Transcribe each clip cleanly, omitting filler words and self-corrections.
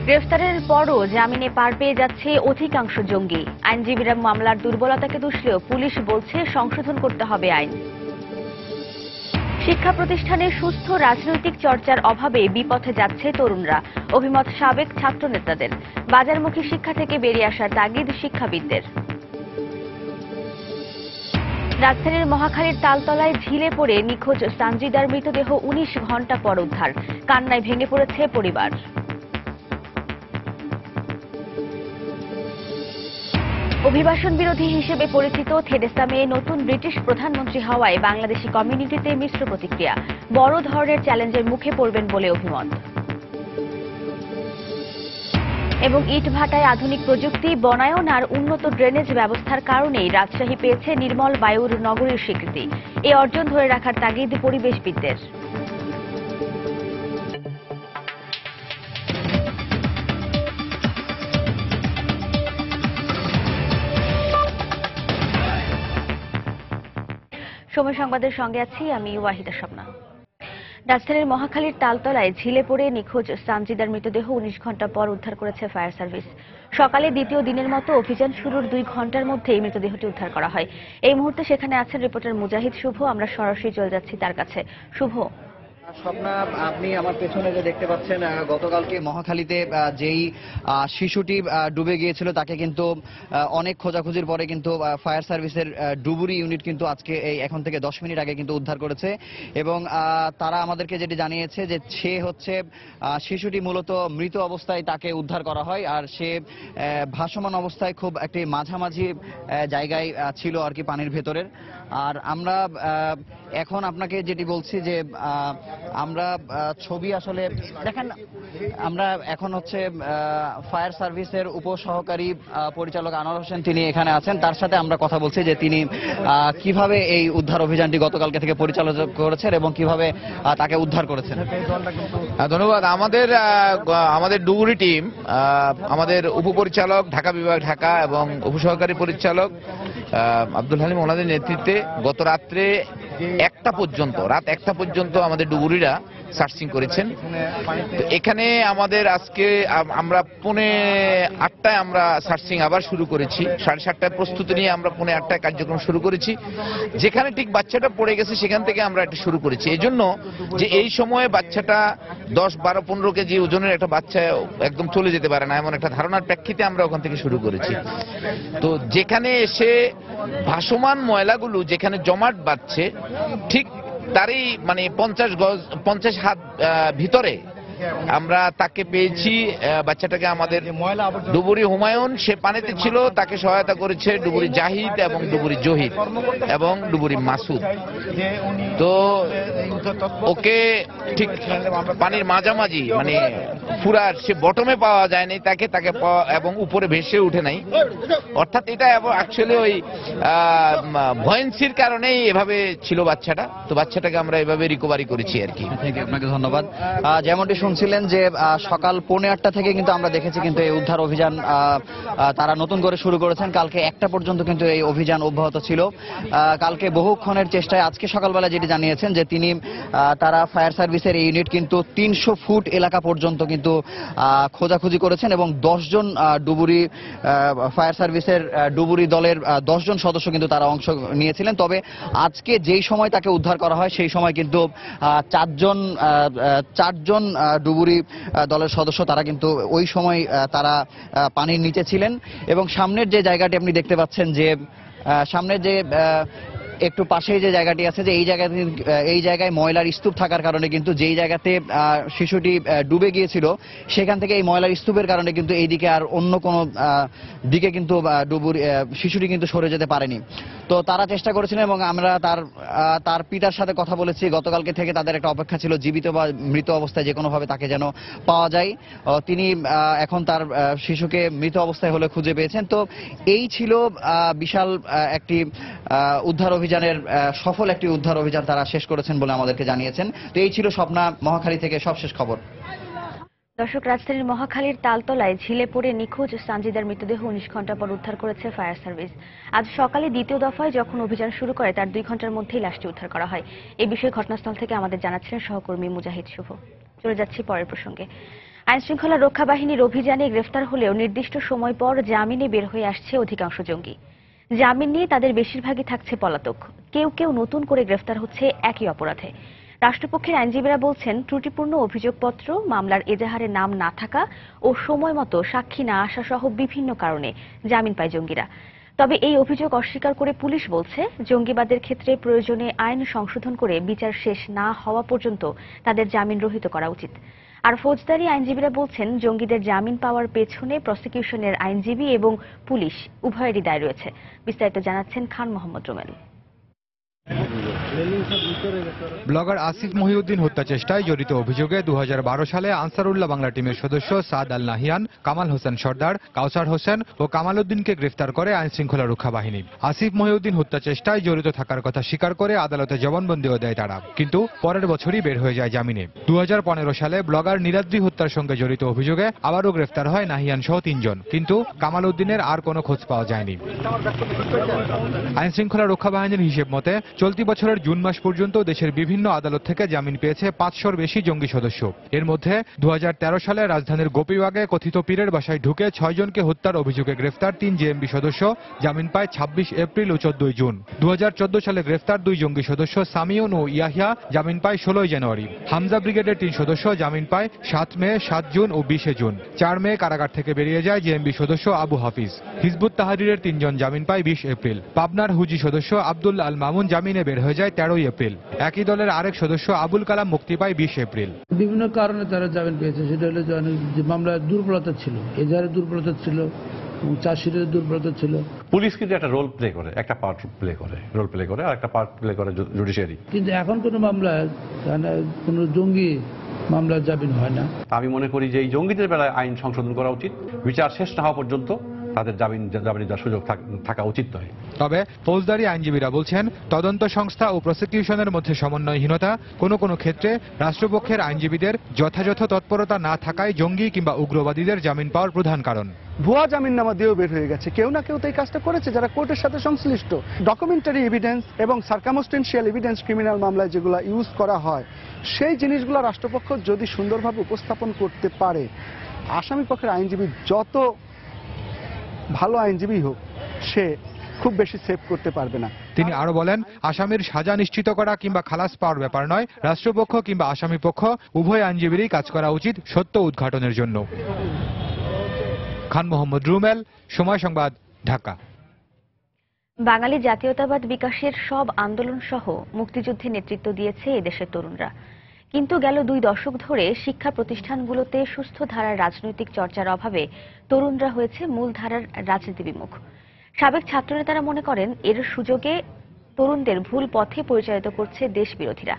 গ্রেফতারের পরও জামিনে পার পেয়ে যাচ্ছে অধিকাংশ জঙ্গি। আইনজীবীরা মামলার দুর্বলতাকে দুষলেও পুলিশ বলছে সংশোধন করতে হবে আইন। শিক্ষা প্রতিষ্ঠানে সুস্থ রাজনৈতিক চর্চার অভাবে বিপথে যাচ্ছে তরুণরা, অভিমত সাবেক ছাত্রনেতাদের। বাজারমুখী শিক্ষা থেকে বেরিয়ে আসার তাগিদ শিক্ষাবিদদের। রাজধানীর মহাখালীর তালতলায় ঝিলে পড়ে নিখোঁজ সানজিদার মৃতদেহ ১৯ ঘণ্টা পর উদ্ধার। কান্নায় ভেঙে পড়েছে পরিবার। অভিবাসন বিরোধী হিসেবে পরিচিত থেরেসা মে নতুন ব্রিটিশ প্রধানমন্ত্রী হওয়ায় বাংলাদেশি কমিউনিটিতে মিশ্র প্রতিক্রিয়া। বড় ধরনের চ্যালেঞ্জের মুখে পড়বেন বলে অভিমত। এবং ইটভাটায় আধুনিক প্রযুক্তি, বনায়ন আর উন্নত ড্রেনেজ ব্যবস্থার কারণেই রাজশাহী পেয়েছে নির্মল বায়ুর নগরীর স্বীকৃতি। এই অর্জন ধরে রাখার তাগিদ পরিবেশবিদদের। সময় সংবাদের সঙ্গে আছি আমি ওয়াহিদা স্বপ্না। রাজধানীর মহাখালীর তালতলায় ঝিলে পড়ে নিখোঁজ সানজিদার মৃতদেহ ১৯ ঘণ্টা পর উদ্ধার করেছে ফায়ার সার্ভিস। সকালে দ্বিতীয় দিনের মতো অভিযান শুরুর ২ ঘণ্টার মধ্যেই মৃতদেহটি উদ্ধার করা হয়। এই মুহূর্তে সেখানে আছেন রিপোর্টার মুজাহিদ শুভ। আমরা সরাসরি চলে যাচ্ছি তার কাছে। শুভ, স্বপ্না, আপনি আমার পেছনে যে দেখতে পাচ্ছেন, গতকালকে মহাখালীতে যেই শিশুটি ডুবে গিয়েছিল তাকে কিন্তু অনেক খোঁজাখুঁজির পরে কিন্তু ফায়ার সার্ভিসের ডুবুরি ইউনিট কিন্তু আজকে এখন থেকে 10 মিনিট আগে কিন্তু উদ্ধার করেছে। এবং তারা আমাদেরকে যেটি জানিয়েছে যে সে হচ্ছে শিশুটি মূলত মৃত অবস্থায় তাকে উদ্ধার করা হয়, আর সে ভাসমান অবস্থায় খুব একটি মাঝামাঝি জায়গায় ছিল আর কি, পানির ভেতরের। আর আমরা এখন আপনাকে যেটি বলছি যে আমরা ছবি আসলে দেখেন, আমরা এখন হচ্ছে ফায়ার সার্ভিসের উপসহকারী পরিচালক আনোয়ার হোসেন তিনি এখানে আছেন। তার সাথে আমরা কথা বলছি যে তিনি কিভাবে এই উদ্ধার অভিযানটি গতকালকে থেকে পরিচালনা করেছেন এবং কিভাবে তাকে উদ্ধার করেছেন। ধন্যবাদ। আমাদের ডুবুরি টিম, আমাদের উপপরিচালক ঢাকা বিভাগ ঢাকা এবং উপসহকারী পরিচালক আব্দুল হালিম ওনাদের নেতৃত্বে গত রাত 1টা পর্যন্ত আমাদের ডুবুরিরা সার্চিং করেছেন। তো এখানে আমাদের আজকে আমরা 8:30 আমরা সার্চিং আবার শুরু করেছি। 7:30 প্রস্তুতি নিয়ে আমরা 8:30 কার্যক্রম শুরু করেছি। যেখানে ঠিক বাচ্চাটা পড়ে গেছে সেখান থেকে আমরা এটা শুরু করেছি, এই জন্য যে এই সময়ে বাচ্চাটা 10, 12, 15 কেজি ওজনের একটা বাচ্চা একদম চলে যেতে পারে না, এমন একটা ধারণার প্রেক্ষিতে আমরা ওখান থেকে শুরু করেছি। তো যেখানে এসে ভাসমান ময়লাগুলো যেখানে জমাট বাঁধছে, ঠিক তারই 50 হাত ভিতরে আমরা তাকে পেয়েছি। বাচ্চাটাকে আমাদের ডুবুরি হুমায়ুন, সে পানিতে ছিল, তাকে সহায়তা করেছে ডুবুরি জাহিদ এবং ডুবুরি জহিদ এবং ডুবুরি মাসুদ। তো ওকে ঠিক পানির মাঝামাঝি পুরার সে বটমে পাওয়া যায়নি তাকে এবং উপরে ভেসে উঠে নাই। অর্থাৎ এটা অ্যাকচুয়ালি ওই ভয়েন্সির কারণেই এভাবে ছিল বাচ্চাটা। তো বাচ্চাটাকে আমরা এভাবে রিকভারি করেছি আর কি। আপনাকে ধন্যবাদ। যেমনটি শুনছিলেন যে সকাল 8:15 থেকে কিন্তু আমরা দেখেছি কিন্তু এই উদ্ধার অভিযান তারা নতুন করে শুরু করেছেন। কালকে 1টা পর্যন্ত কিন্তু এই অভিযান অব্যাহত ছিল। কালকে বহুক্ষণের চেষ্টায় আজকে সকালবেলা যেটি জানিয়েছেন যে তারা ফায়ার সার্ভিসের এই ইউনিট কিন্তু 300 ফুট এলাকা পর্যন্ত কিন্তু খোঁজাখুঁজি করেছেন এবং 10 জন ডুবুরি ফায়ার সার্ভিসের ডুবুরি দলের 10 জন সদস্য কিন্তু তারা অংশ নিয়েছিলেন। তবে আজকে যেই সময় তাকে উদ্ধার করা হয় সেই সময় কিন্তু 4 জন ডুবুরি দলের সদস্য তারা কিন্তু ওই সময় তারা পানির নিচে ছিলেন। এবং সামনের যে জায়গাটি আপনি দেখতে পাচ্ছেন যে সামনের যে একটু পাশে যে জায়গাটি আছে, যে এই জায়গায় ময়লার স্তূপ থাকার কারণে কিন্তু যেই জায়গাতে শিশুটি ডুবে গিয়েছিল সেখান থেকে এই ময়লার স্তূপের কারণে কিন্তু এইদিকে আর অন্য কোনো দিকে কিন্তু শিশুটি কিন্তু সরে যেতে পারেনি। তো তারা চেষ্টা করেছিলেন এবং আমরা তার পিতার সাথে কথা বলেছি। গতকালকে থেকে তাদের একটা অপেক্ষা ছিল জীবিত বা মৃত অবস্থায় যে কোনোভাবে তাকে যেন পাওয়া যায়। তিনি এখন তার শিশুকে মৃত অবস্থায় হলে খুঁজে পেয়েছেন। তো এই ছিল বিশাল একটি উদ্ধার অভিযানের সফল একটি উদ্ধার অভিযান তারা শেষ করেছেন বলে আমাদেরকে জানিয়েছেন। তো এই ছিল স্বপ্না মহাখালী থেকে সবশেষ খবর। দর্শক, রাজধানীর মহাখালীর তালতলায় ঝিলে পড়ে নিখোঁজ সানজিদার মৃতদেহ ১৯ ঘণ্টা পর উদ্ধার করেছে ফায়ার সার্ভিস। আজ সকালে দ্বিতীয় দফায় যখন অভিযান শুরু করে তার 2 ঘণ্টার মধ্যেই লাশটি উদ্ধার করা হয়। এই বিষয়ে ঘটনাস্থল থেকে আমাদের জানাচ্ছিলেন সহকর্মী মুজাহিদ শুভ। চলে যাচ্ছি পরের প্রসঙ্গে। আইনশৃঙ্খলা রক্ষা বাহিনীর অভিযানে গ্রেফতার হলেও নির্দিষ্ট সময় পর জামিনে বের হয়ে আসছে অধিকাংশ জঙ্গি। জামিন নিয়ে তাদের বেশিরভাগই থাকছে পলাতক, কেউ কেউ নতুন করে গ্রেফতার হচ্ছে একই অপরাধে। রাষ্ট্রপক্ষের আইনজীবীরা বলছেন, ত্রুটিপূর্ণ অভিযোগপত্র, মামলার এজাহারে নাম না থাকা ও সময় মতো সাক্ষী না আসা সহ বিভিন্ন কারণে জামিন পায় জঙ্গিরা। তবে এই অভিযোগ অস্বীকার করে পুলিশ বলছে, জঙ্গিবাদের ক্ষেত্রে প্রয়োজনে আইন সংশোধন করে বিচার শেষ না হওয়া পর্যন্ত তাদের জামিন রহিত করা উচিত। আর ফৌজদারি আইনজীবীরা বলছেন, জঙ্গিদের জামিন পাওয়ার পেছনে প্রসিকিউশনের আইনজীবী এবং পুলিশ উভয়েরই দায় রয়েছে। বিস্তারিত জানাচ্ছেন খান মোহাম্মদ রুমেল। ব্লগার আসিফ মহিউদ্দিন হত্যা চেষ্টায় জড়িত অভিযোগে 2012 সালে আনসারুল্লাহ বাংলা টিমের সদস্য সাদ আল নাহিয়ান, কামাল হোসেন সর্দার, কাউসার হোসেন ও কামাল উদ্দিনকে গ্রেফতার করে আইনশৃঙ্খলা রক্ষা বাহিনী। আসিফ মহিউদ্দিন হত্যা চেষ্টায় জড়িত থাকার কথা স্বীকার করে আদালতে জবানবন্দিও দেয় তারা, কিন্তু পরের বছরই বের হয়ে যায় জামিনে। 2015 সালে ব্লগার নীলাদ্রি হত্যার সঙ্গে জড়িত অভিযোগে আবারও গ্রেফতার হয় নাহিয়ান সহ 3 জন, কিন্তু কামাল উদ্দিনের আর কোনো খোঁজ পাওয়া যায়নি। আইনশৃঙ্খলা রক্ষা বাহিনীর হিসেব মতে চলতি বছরের জুন মাস পর্যন্ত দেশের বিভিন্ন আদালত থেকে জামিন পেয়েছে 500-র বেশি জঙ্গি সদস্য। এর মধ্যে 2013 সালে রাজধানীর গোপীবাগে কথিত পীরের বাসায় ঢুকে 6 জনকে হত্যার অভিযোগে গ্রেফতার 3 জেএমবি সদস্য জামিন পায় 26 এপ্রিল ও 14 জুন। 2014 সালে গ্রেফতার 2 জঙ্গি সদস্য সামিউন ও ইয়াহিয়া জামিন পায় 16 জানুয়ারি। হামজা ব্রিগেডের 3 সদস্য জামিন পায় 7 মে, 7 জুন ও 20 জুন। 4 মে কারাগার থেকে বেরিয়ে যায় জেএমবি সদস্য আবু হাফিজ। হিজবুত তাহরিরের 3 জন জামিন পায় 20 এপ্রিল। পাবনার হুজি সদস্য আব্দুল আল মামুন জামিনে বের হয়ে যায় 13 এপ্রিল। একই দলের আরেক সদস্য আবুল কালাম মুক্তি পায় 20 এপ্রিল। বিভিন্ন কারণে তারা জামিন পেয়েছে, সেটা হলো যে মামলার দুর্বলতা ছিল, এজাহারের দুর্বলতা ছিল, চাষিদের দুর্বলতা ছিল। পুলিশ কিন্তু একটা রোল প্লে করে, একটা পার্ট প্লে করে, রোল প্লে করে, আর একটা পার্ট প্লে করে জুডিশিয়ারি। কিন্তু এখন কোনো মামলায় কোনো জঙ্গি মামলার জামিন হয় না। আমি মনে করি যে এই জঙ্গিদের বেলায় আইন সংশোধন করা উচিত, বিচার শেষ না হওয়া পর্যন্ত তাদের জামিন দেওয়ার সুযোগ থাকা উচিত নয়। তবে ফৌজদারি আইনজীবীরা বলছেন, তদন্ত সংস্থা ও প্রসিকিউশনের মধ্যে সমন্বয়হীনতা, কোনো কোনো ক্ষেত্রে রাষ্ট্রপক্ষের আইনজীবীদের যথাযথ তৎপরতা না থাকায় জঙ্গি কিংবা উগ্রবাদীদের জামিন পাওয়ার প্রধান কারণ। ভুয়া জামিননামা দিয়েও বের হয়ে গেছে, কেউ না কেউ তো এই কাজটা করেছে যারা কোর্টের সাথে সংশ্লিষ্ট। ডকুমেন্টারি এভিডেন্স এবং সার্কামস্টেন্সিয়াল এভিডেন্স ক্রিমিনাল মামলায় যেগুলো ইউজ করা হয়, সেই জিনিসগুলো রাষ্ট্রপক্ষ যদি সুন্দরভাবে উপস্থাপন করতে পারে, আসামি পক্ষের আইনজীবী যত ভালো আইনজীবী হোক, সে খুব বেশি সেভ করতে পারবে না। তিনি আরো বলেন, আসামির সাজা নিশ্চিত করা কিংবা খালাস পাওয়ার ব্যাপার নয়, রাষ্ট্রপক্ষ কিংবা আসামি পক্ষ উভয় আইনজীবীরই কাজ করা উচিত সত্য উদ্ঘাটনের জন্য। খান মোহাম্মদ রুমেল, সময় সংবাদ, ঢাকা। বাঙালি জাতীয়তাবাদ বিকাশের সব আন্দোলন সহ মুক্তিযুদ্ধে নেতৃত্ব দিয়েছে এদেশের তরুণরা, কিন্তু গেল 2 দশক ধরে শিক্ষা প্রতিষ্ঠানগুলোতে সুস্থ ধারার রাজনৈতিক চর্চার অভাবে তরুণরা হয়েছে মূলধারার রাজনীতি বিমুখ। সাবেক ছাত্রনেতারা মনে করেন, এর সুযোগে তরুণদের ভুল পথে পরিচালিত করছে দেশ বিরোধীরা।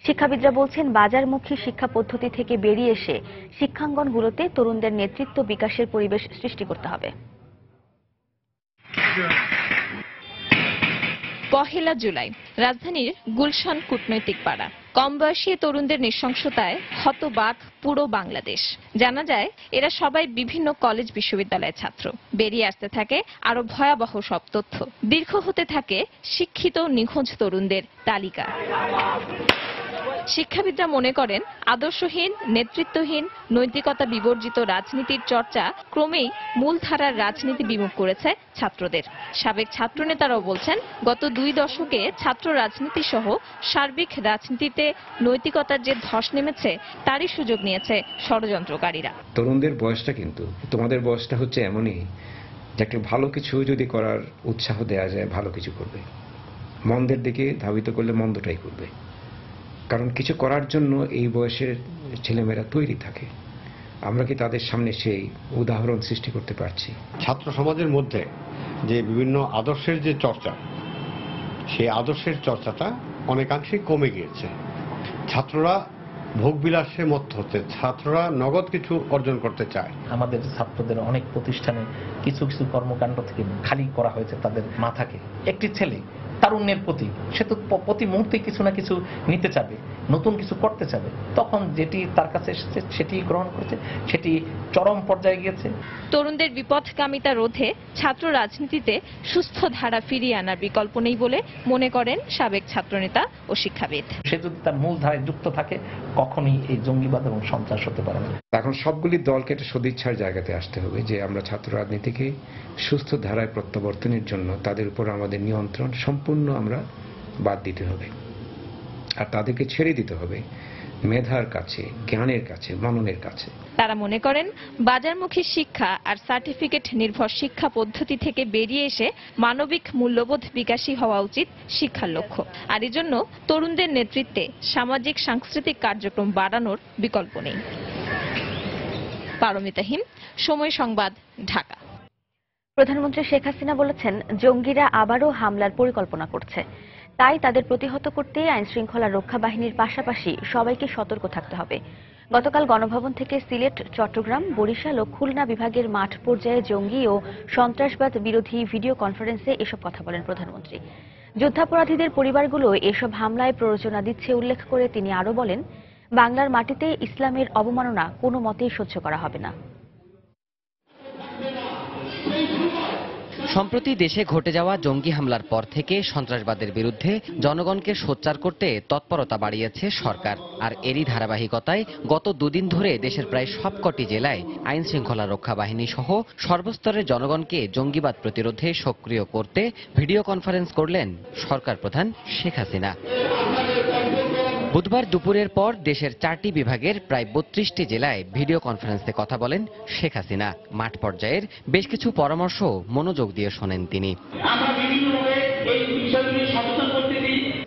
শিক্ষাবিদরা বলছেন, বাজারমুখী শিক্ষা পদ্ধতি থেকে বেরিয়ে এসে শিক্ষাঙ্গনগুলোতে তরুণদের নেতৃত্ব বিকাশের পরিবেশ সৃষ্টি করতে হবে। 1 জুলাই রাজধানীর গুলশান কূটনৈতিক পাড়া। কম বয়সী তরুণদের নৃশংসতায় হতবাক পুরো বাংলাদেশ। জানা যায়, এরা সবাই বিভিন্ন কলেজ বিশ্ববিদ্যালয়ের ছাত্র। বেরিয়ে আসতে থাকে আরো ভয়াবহ সব তথ্য। দীর্ঘ হতে থাকে শিক্ষিত নিখোঁজ তরুণদের তালিকা। শিক্ষাবিদরা মনে করেন, আদর্শহীন, নেতৃত্বহীন, নৈতিকতা বিবর্জিত রাজনীতির চর্চা ক্রমেই মূলধারার রাজনীতি বিমুখ করেছে ছাত্রদের। সাবেক ছাত্রনেতারাও বলছেন, গত 2 দশকে ছাত্র রাজনীতি সহ সার্বিক রাজনীতিতে নৈতিকতার যে ধস নেমেছে, তারই সুযোগ নিয়েছে ষড়যন্ত্রকারীরা। তরুণদের বয়সটা কিন্তু, তোমাদের বয়সটা হচ্ছে এমনই যে একটা ভালো কিছু যদি করার উৎসাহ দেওয়া যায়, ভালো কিছু করবে। মন্দের দিকে ধাবিত করলে মন্দটাই করবে, কারণ কিছু করার জন্য এই বয়সের ছেলেমেয়েরা তৈরি থাকে। আমরা কি তাদের সামনে সেই উদাহরণ সৃষ্টি করতে পারছি? ছাত্র সমাজের মধ্যে যে বিভিন্ন আদর্শের যে চর্চা, সেই আদর্শের চর্চাটা অনেকাংশেই কমে গিয়েছে। ছাত্ররা ভোগবিলাসে মত্ত হচ্ছে, ছাত্ররা নগদ কিছু অর্জন করতে চায়। আমাদের ছাত্রদের অনেক প্রতিষ্ঠানে কিছু কিছু কর্মকাণ্ড থেকে খালি করা হয়েছে তাদের মাথাকে। একটি ছেলে তারুণ্যের প্রতি, সে তো প্রতি মুহূর্তে কিছু না কিছু নিতে চাবে, নতুন কিছু করতে চাবে, তখন যেটি তার কাছে এসেছে সেটি গ্রহণ করেছে, সেটি চরম পর্যায়ে গিয়েছে। তরুণদের বিপথগামিতা রোধে ছাত্র রাজনীতিতে সুস্থ ধারা ফিরিয়ে আনার বিকল্প নেই বলে মনে করেন সাবেক ছাত্রনেতা ও শিক্ষাবিদ। সে যদি তার মূল ধারায় যুক্ত থাকে কখনোই এই জঙ্গিবাদ এবং সন্ত্রাস হতে পারে না। এখন সবগুলি দলকে একটা সদিচ্ছার জায়গাতে আসতে হবে যে আমরা ছাত্র রাজনীতিকে সুস্থ ধারায় প্রত্যাবর্তনের জন্য তাদের উপর আমাদের নিয়ন্ত্রণ সম্পূর্ণ আমরা বাদ দিতে হবে, আর তাদেরকে ছেড়ে দিতে হবে মেধার কাছে, জ্ঞানের কাছে, মননের কাছে। তারা মনে করেন বাজারমুখী শিক্ষা আর সার্টিফিকেট নির্ভর শিক্ষা পদ্ধতি থেকে বেরিয়ে এসে মানবিক মূল্যবোধ বিকাশী হওয়া উচিত শিক্ষার লক্ষ্য। আর এজন্য তরুণদের নেতৃত্বে সামাজিক সাংস্কৃতিক কার্যক্রম বাড়ানোর বিকল্প নেই। পারমিতা হিম, সময় সংবাদ, ঢাকা। প্রধানমন্ত্রী শেখ হাসিনা বলেছেন, জঙ্গিরা আবারও হামলার পরিকল্পনা করছে। তাই তাদের প্রতিহত করতে আইনশৃঙ্খলা রক্ষা বাহিনীর পাশাপাশি সবাইকে সতর্ক থাকতে হবে। গতকাল গণভবন থেকে সিলেট, চট্টগ্রাম, বরিশাল ও খুলনা বিভাগের মাঠ পর্যায়ে জঙ্গি ও সন্ত্রাসবাদ বিরোধী ভিডিও কনফারেন্সে এসব কথা বলেন প্রধানমন্ত্রী। যুদ্ধাপরাধীদের পরিবারগুলো এসব হামলায় প্ররোচনা দিচ্ছে উল্লেখ করে তিনি আরও বলেন, বাংলার মাটিতে ইসলামের অবমাননা কোনো মতেই সহ্য করা হবে না। সম্প্রতি দেশে ঘটে যাওয়া জঙ্গি হামলার পর থেকে সন্ত্রাসবাদের বিরুদ্ধে জনগণকে সোচ্চার করতে তৎপরতা বাড়িয়েছে সরকার। আর এরই ধারাবাহিকতায় গত দুদিন ধরে দেশের প্রায় সবকটি জেলায় আইন শৃঙ্খলা রক্ষা বাহিনী সহ সর্বস্তরের জনগণকে জঙ্গিবাদ প্রতিরোধে সক্রিয় করতে ভিডিও কনফারেন্স করলেন সরকার প্রধান শেখ হাসিনা। বুধবার দুপুরের পর দেশের 4টি বিভাগের প্রায় 32টি জেলায় ভিডিও কনফারেন্সে কথা বলেন শেখ হাসিনা। মাঠ পর্যায়ের বেশ কিছু পরামর্শ মনোযোগ দিয়ে শোনেন তিনি।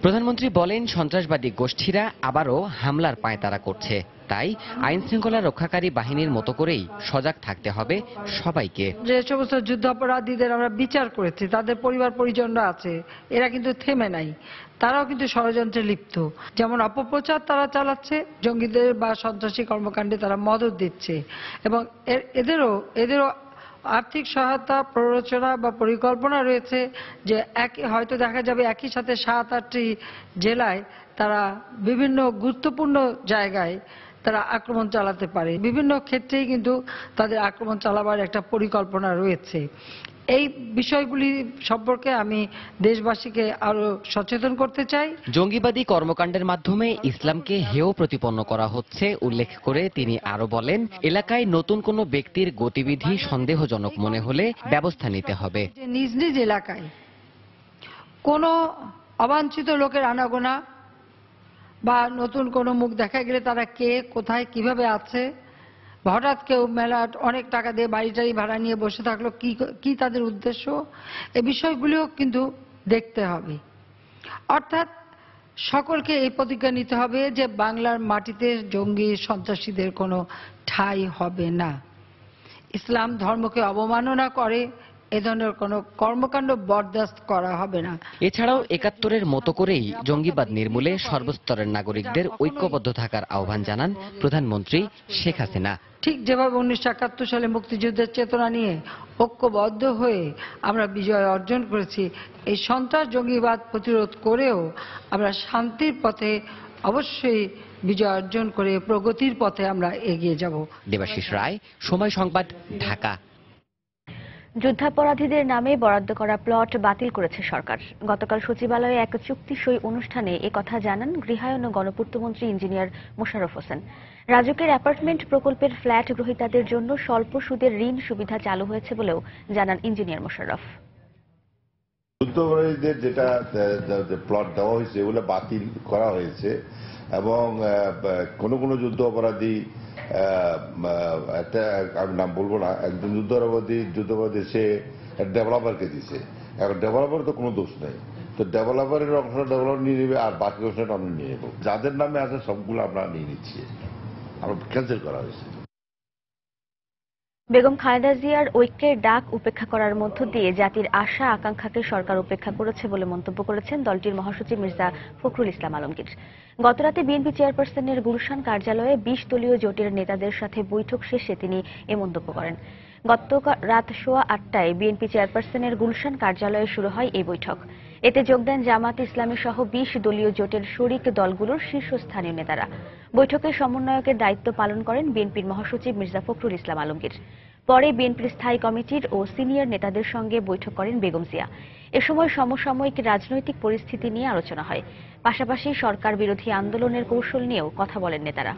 প্রধানমন্ত্রী বলেন, সন্ত্রাসবাদী গোষ্ঠীরা আবারও হামলার পায়তারা করছে। তাই আইন শৃঙ্খলা রক্ষাকারী বাহিনীর মতো করেই সজাগ থাকতে হবে সবাইকে। যে সমস্ত যুদ্ধাপরাধীদের আমরা বিচার করেছি, তাদের পরিবার পরিজনরা আছে, এরা কিন্তু থেমে নাই, তারাও কিন্তু ষড়যন্ত্রে লিপ্ত। যেমন অপপ্রচার তারা চালাচ্ছে, জঙ্গিদের বা সন্ত্রাসী কর্মকাণ্ডে তারা মদত দিচ্ছে, এবং এদেরও আর্থিক সহায়তা, প্ররোচনা বা পরিকল্পনা রয়েছে যে হয়তো দেখা যাবে একই সাথে 7-8টি জেলায় তারা বিভিন্ন গুরুত্বপূর্ণ জায়গায় তারা আক্রমণ চালাতে পারে। বিভিন্ন ক্ষেত্রেই কিন্তু তাদের আক্রমণ চালাবার একটা পরিকল্পনা রয়েছে। এই বিষয়গুলি সম্পর্কে আমি দেশবাসীকে আরো সচেতন করতে চাই। জঙ্গিবাদী কর্মকাণ্ডের মাধ্যমে ইসলামকে হেয় প্রতিপন্ন করা হচ্ছে উল্লেখ করে তিনি আরো বলেন, এলাকায় নতুন কোনো ব্যক্তির গতিবিধি সন্দেহজনক মনে হলে ব্যবস্থা নিতে হবে। নিজ নিজ এলাকায় কোনো অবাঞ্ছিত লোকের আনাগোনা বা নতুন কোনো মুখ দেখা গেলে তারা কে, কোথায়, কিভাবে আছে, হঠাৎ কেউ মেলা অনেক টাকা দিয়ে বাড়িটারি ভাড়া নিয়ে বসে থাকলো, কি তাদের উদ্দেশ্য, এই বিষয়গুলিও কিন্তু দেখতে হবে। অর্থাৎ সকলকে এই প্রতিজ্ঞা নিতে হবে যে বাংলার মাটিতে জঙ্গি সন্ত্রাসীদের কোনো ঠাঁই হবে না। ইসলাম ধর্মকে অবমাননা করে এ ধরনের কোনো কর্মকাণ্ড বরদাস্ত করা হবে না। এছাড়াও ৭১-এর মতো করেই জঙ্গিবাদ নির্মূলে সর্বস্তরের নাগরিকদের ঐক্যবদ্ধ থাকার আহ্বান জানান প্রধানমন্ত্রী শেখ হাসিনা। ঠিক যেভাবে 1971 সালে মুক্তিযুদ্ধের চেতনা নিয়ে ঐক্যবদ্ধ হয়ে আমরা বিজয় অর্জন করেছি, এই সন্ত্রাস জঙ্গিবাদ প্রতিরোধ করেও আমরা শান্তির পথে অবশ্যই বিজয় অর্জন করে প্রগতির পথে আমরা এগিয়ে যাব। দেবাশিস রায়, সময় সংবাদ, ঢাকা। যুদ্ধাপরাধীদের নামে বরাদ্দ করা প্লট বাতিল করেছে সরকার। গতকাল সচিবালয়ে এক চুক্তি সই অনুষ্ঠানে একথা জানান গৃহায়ন ও গণপূর্তমন্ত্রী ইঞ্জিনিয়ার মোশাররফ হোসেন। রাজুকের অ্যাপার্টমেন্ট প্রকল্পের ফ্ল্যাট গ্রহীতাদের জন্য স্বল্প সুদের ঋণ সুবিধা চালু হয়েছে বলেও জানান ইঞ্জিনিয়ার মোশাররফ। যুদ্ধাপরাধীদের যেটা প্লট দেওয়া হয়েছে এগুলো বাতিল করা হয়েছে, এবং কোনো যুদ্ধ অপরাধী, একটা আমি নাম বলবো না, একজন যুদ্ধাপরাধী সে ডেভেলপারকে দিছে। এখন ডেভেলপার তো কোনো দোষ নেই, তো ডেভেলপারের অংশটা ডেভেলপার নিয়ে নেবে আর বাকি অংশটা আমরা নিয়ে নেব। যাদের নামে আছে সবগুলো আমরা নিয়ে নিচ্ছি, আমরা ক্যান্সেল করা হয়েছে। বেগম খালেদা জিয়ার ঐক্যের ডাক উপেক্ষা করার মধ্য দিয়ে জাতির আশা আকাঙ্ক্ষাকে সরকার উপেক্ষা করেছে বলে মন্তব্য করেছেন দলটির মহাসচিব মির্জা ফখরুল ইসলাম আলমগীর। গতরাতে বিএনপি চেয়ারপারসনের গুলশান কার্যালয়ে 20 দলীয় জোটের নেতাদের সাথে বৈঠক শেষে তিনি এ মন্তব্য করেন। গতকাল রাত 8:15 বিএনপি চেয়ারপারসনের গুলশান কার্যালয়ে শুরু হয় এই বৈঠক। এতে যোগ দেন জামাত ইসলামী সহ ২০ দলীয় জোটের শরিক দলগুলোর শীর্ষস্থানীয় নেতারা। বৈঠকে সমন্বয়কের দায়িত্ব পালন করেন বিএনপির মহাসচিব মির্জা ফখরুল ইসলাম আলমগীর। পরে বিএনপির স্থায়ী কমিটির ও সিনিয়র নেতাদের সঙ্গে বৈঠক করেন বেগম জিয়া। এ সময় সমসাময়িক রাজনৈতিক পরিস্থিতি নিয়ে আলোচনা হয়। পাশাপাশি সরকার বিরোধী আন্দোলনের কৌশল নিয়েও কথা বলেন নেতারা।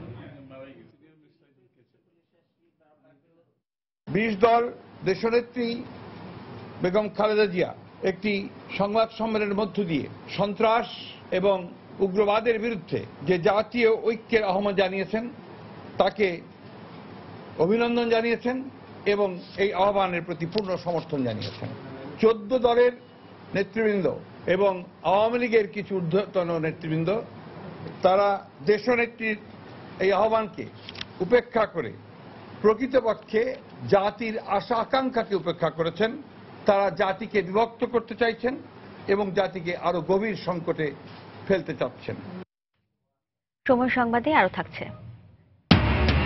২০ দল দেশনেত্রী বেগম খালেদা জিয়া একটি সংবাদ সম্মেলনের মধ্য দিয়ে সন্ত্রাস এবং উগ্রবাদের বিরুদ্ধে যে জাতীয় ঐক্যের আহ্বান জানিয়েছেন তাকে অভিনন্দন জানিয়েছেন এবং এই আহ্বানের প্রতি পূর্ণ সমর্থন জানিয়েছেন। 14 দলের নেতৃবৃন্দ এবং আওয়ামী লীগের কিছু ঊর্ধ্বতন নেতৃবৃন্দ তারা দেশনেত্রীর এই আহ্বানকে উপেক্ষা করে প্রকৃতপক্ষে জাতির আশা আকাঙ্ক্ষাকে উপেক্ষা করেছেন। তারা জাতিকে বিভক্ত করতে চাইছেন এবং জাতিকে আরো গভীর সংকটে ফেলতে চাচ্ছেন। সময় সংবাদে আরো থাকছে।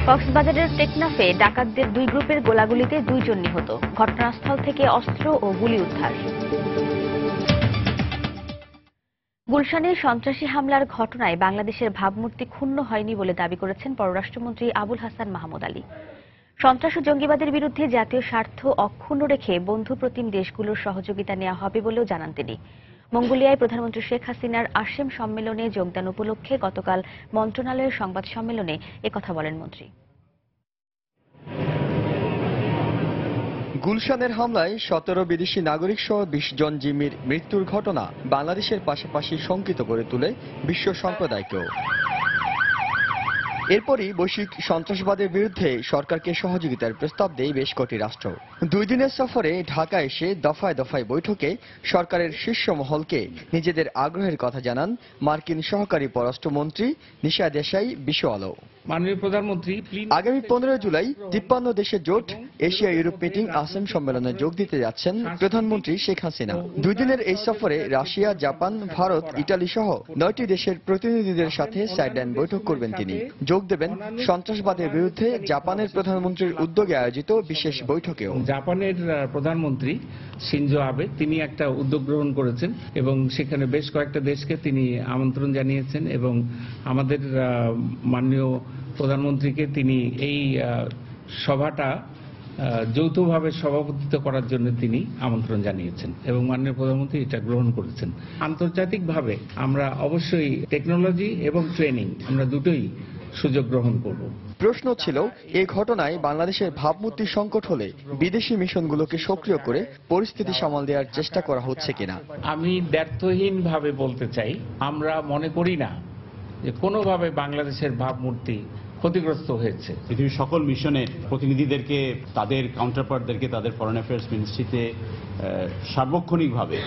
কক্সবাজারের টেকনাফে ডাকাতদের 2 গ্রুপের গোলাগুলিতে 2 জন নিহত। ঘটনাস্থল থেকে অস্ত্র ও গুলি উদ্ধার। গুলশানে সন্ত্রাসী হামলার ঘটনায় বাংলাদেশের ভাবমূর্তি ক্ষুণ্ণ হয়নি বলে দাবি করেছেন পররাষ্ট্রমন্ত্রী আবুল হাসান মাহমুদ আলী। সন্ত্রাস ও জঙ্গিবাদের বিরুদ্ধে জাতীয় স্বার্থ অক্ষুণ্ণ রেখে বন্ধুপ্রতিম দেশগুলোর সহযোগিতা নেওয়া হবে বলেও জানান তিনি। মঙ্গোলিয়ায় প্রধানমন্ত্রী শেখ হাসিনার আসেম সম্মেলনে যোগদান উপলক্ষে গতকাল মন্ত্রণালয়ের সংবাদ সম্মেলনে একথা বলেন মন্ত্রী। গুলশানের হামলায় 17 বিদেশি নাগরিক সহ 20 জন জিম্মির মৃত্যুর ঘটনা বাংলাদেশের পাশাপাশি শঙ্কিত করে তোলে বিশ্ব সম্প্রদায়কেও। এরপরই বৈশ্বিক সন্ত্রাসবাদের বিরুদ্ধে সরকারকে সহযোগিতার প্রস্তাব দেয় বেশ কটি রাষ্ট্র। 2 দিনের সফরে ঢাকা এসে দফায় দফায় বৈঠকে সরকারের শীর্ষ মহলকে নিজেদের আগ্রহের কথা জানান মার্কিন সহকারী পররাষ্ট্রমন্ত্রী নিশা দেশাই বিশোয়ালো। মাননীয় প্রধানমন্ত্রী, আগামী 15 জুলাই 53 দেশের জোট এশিয়া ইউরোপ মিটিং আসেম সম্মেলনে যোগ দিতে যাচ্ছেন প্রধানমন্ত্রী শেখ হাসিনা। 2 দিনের এই সফরে রাশিয়া, জাপান, ভারত, ইটালি সহ 9টি দেশের প্রতিনিধিদের সাথে সাইডলাইন বৈঠক করবেন তিনি। যোগ দেবেন সন্ত্রাসবাদের বিরুদ্ধে জাপানের প্রধানমন্ত্রীর উদ্যোগে আয়োজিত বিশেষ বৈঠকেও। জাপানের প্রধানমন্ত্রী শিনজো আবে তিনি একটা উদ্যোগ গ্রহণ করেছেন এবং সেখানে বেশ কয়েকটা দেশকে তিনি আমন্ত্রণ জানিয়েছেন এবং আমাদের মাননীয় প্রধানমন্ত্রীকে তিনি এই সভাটা যৌথভাবে সভাপতিত্ব করার জন্য তিনি আমন্ত্রণ জানিয়েছেন এবং মাননীয় প্রধানমন্ত্রী এটা গ্রহণ করেছেন। আন্তর্জাতিকভাবে আমরা অবশ্যই টেকনোলজি এবং ট্রেনিং আমরা দুটোই সুযোগ গ্রহণ করব। প্রশ্ন ছিল, এই ঘটনায় বাংলাদেশের ভাবমূর্তি সংকট হলে বিদেশি মিশনগুলোকে সক্রিয় করে পরিস্থিতি সামাল দেওয়ার চেষ্টা করা হচ্ছে কিনা। আমি ব্যর্থহীনভাবে বলতে চাই, আমরা মনে করি না যে কোনোভাবে বাংলাদেশের ভাবমূর্তি ক্ষতিগ্রস্ত হয়েছে। পৃথিবীর সকল মিশনের প্রতিনিধিদেরকে, তাদের কাউন্টারপার্টদেরকে তাদের ফরেন অ্যাফেয়ার্স মিনিস্ট্রিতে সার্বক্ষণিকভাবে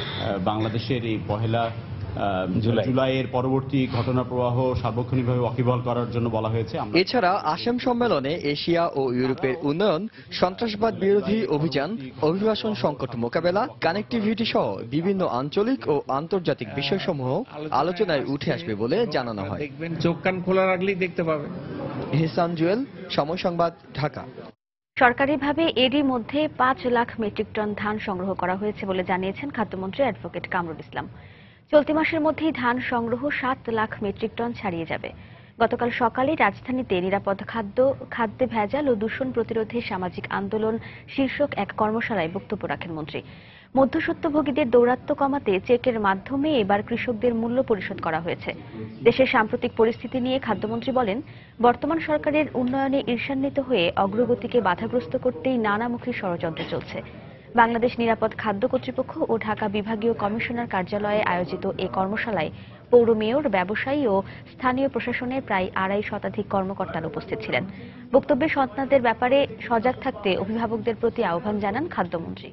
বাংলাদেশের এই 1 জুলাইয়ের পরবর্তী ঘটনা প্রবাহ সার্বক্ষণিকভাবে ওয়াকিবহাল করার জন্য বলা হয়েছে। এছাড়া আসেম সম্মেলনে এশিয়া ও ইউরোপের উন্নয়ন, সন্ত্রাসবাদ বিরোধী অভিযান, অভিবাসন সংকট মোকাবেলা, কানেক্টিভিটি সহ বিভিন্ন আঞ্চলিক ও আন্তর্জাতিক বিষয়সমূহ আলোচনায় উঠে আসবে বলে জানানো হয়। দেখবেন, চোখ কান খোলা রাখলেই দেখতে পাবেন। এহসান জুয়েল, সময় সংবাদ, ঢাকা। সরকারিভাবে এরই মধ্যে 5 লাখ মেট্রিক টন ধান সংগ্রহ করা হয়েছে বলে জানিয়েছেন খাদ্যমন্ত্রী অ্যাডভোকেট কামরুল ইসলাম। চলতি মাসের মধ্যেই ধান সংগ্রহ 7 লাখ মেট্রিক টন ছাড়িয়ে যাবে। গতকাল সকালে রাজধানীতে নিরাপদ খাদ্যে ভেজাল ও দূষণ প্রতিরোধে সামাজিক আন্দোলন শীর্ষক এক কর্মশালায় বক্তব্য রাখেন মন্ত্রী। মধ্যস্বত্বভোগীদের দৌরাত্ম্য কমাতে চেকের মাধ্যমে এবার কৃষকদের মূল্য পরিশোধ করা হয়েছে। দেশের সাম্প্রতিক পরিস্থিতি নিয়ে খাদ্যমন্ত্রী বলেন, বর্তমান সরকারের উন্নয়নে ঈর্ষান্বিত হয়ে অগ্রগতিকে বাধাগ্রস্ত করতেই নানামুখী ষড়যন্ত্র চলছে। বাংলাদেশ নিরাপদ খাদ্য কর্তৃপক্ষ ও ঢাকা বিভাগীয় কমিশনার কার্যালয়ে আয়োজিত এই কর্মশালায় পৌর মেয়র, ব্যবসায়ী ও স্থানীয় প্রশাসনের প্রায় 2.5 শতাধিক কর্মকর্তারা উপস্থিত ছিলেন। বক্তব্যে সন্তানদের ব্যাপারে সজাগ থাকতে অভিভাবকদের প্রতি আহ্বান জানান খাদ্যমন্ত্রী।